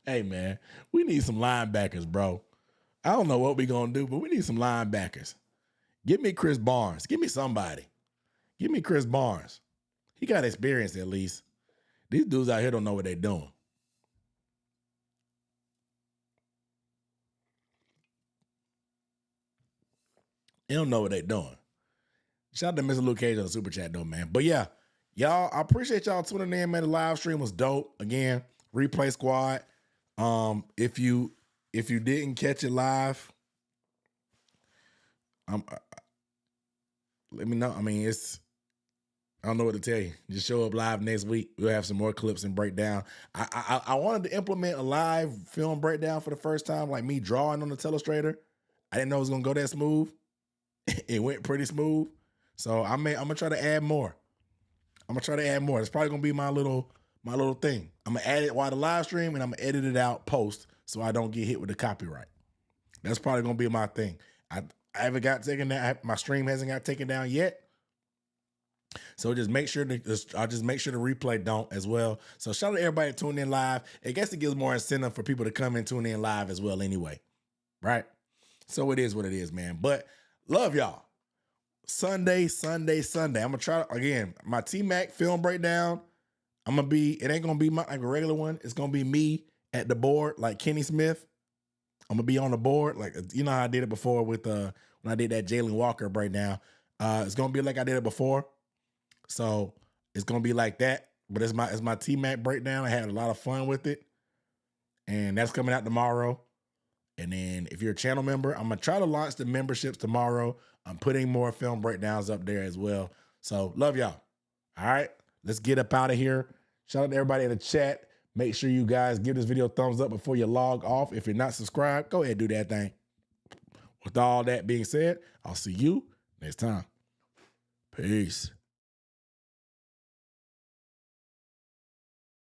Hey, man, we need some linebackers, bro. I don't know what we're going to do, but we need some linebackers. Give me Chris Barnes. Give me somebody. Give me Chris Barnes. He got experience at least. These dudes out here don't know what they're doing. They don't know what they're doing. Shout out to Mr. Luke Cage on the Super Chat, though, man. But yeah, y'all, I appreciate y'all tuning in, man. The live stream was dope. Again, Replay Squad. If you didn't catch it live, let me know. I mean, I don't know what to tell you. Just show up live next week. We'll have some more clips and breakdown. I wanted to implement a live film breakdown for the first time, like me drawing on the telestrator. I didn't know it was gonna go that smooth. It went pretty smooth. So I'm gonna try to add more. It's probably gonna be my little thing. I'm gonna add it while the live stream, and I'm gonna edit it out post so I don't get hit with the copyright. That's probably gonna be my thing. I haven't got taken down. My stream hasn't got taken down yet. So just make sure I'll just make sure the replay don't as well. So shout out to everybody that tuned in live. I guess it gives more incentive for people to come and tune in live as well anyway. Right? So it is what it is, man. But love y'all. Sunday. I'm gonna try again. My T-Mac film breakdown. It ain't gonna be like a regular one. It's gonna be me at the board like Kenny Smith. I'm gonna be on the board. Like, you know how I did it before with when I did that Jalen Walker breakdown. It's gonna be like I did it before. So it's gonna be like that. But it's my T-Mac breakdown. I had a lot of fun with it. And that's coming out tomorrow. And then if you're a channel member, I'm gonna try to launch the memberships tomorrow. I'm putting more film breakdowns up there as well. So love y'all. All right. Let's get up out of here. Shout out to everybody in the chat. Make sure you guys give this video a thumbs up before you log off. If you're not subscribed, go ahead and do that thing. With all that being said, I'll see you next time. Peace.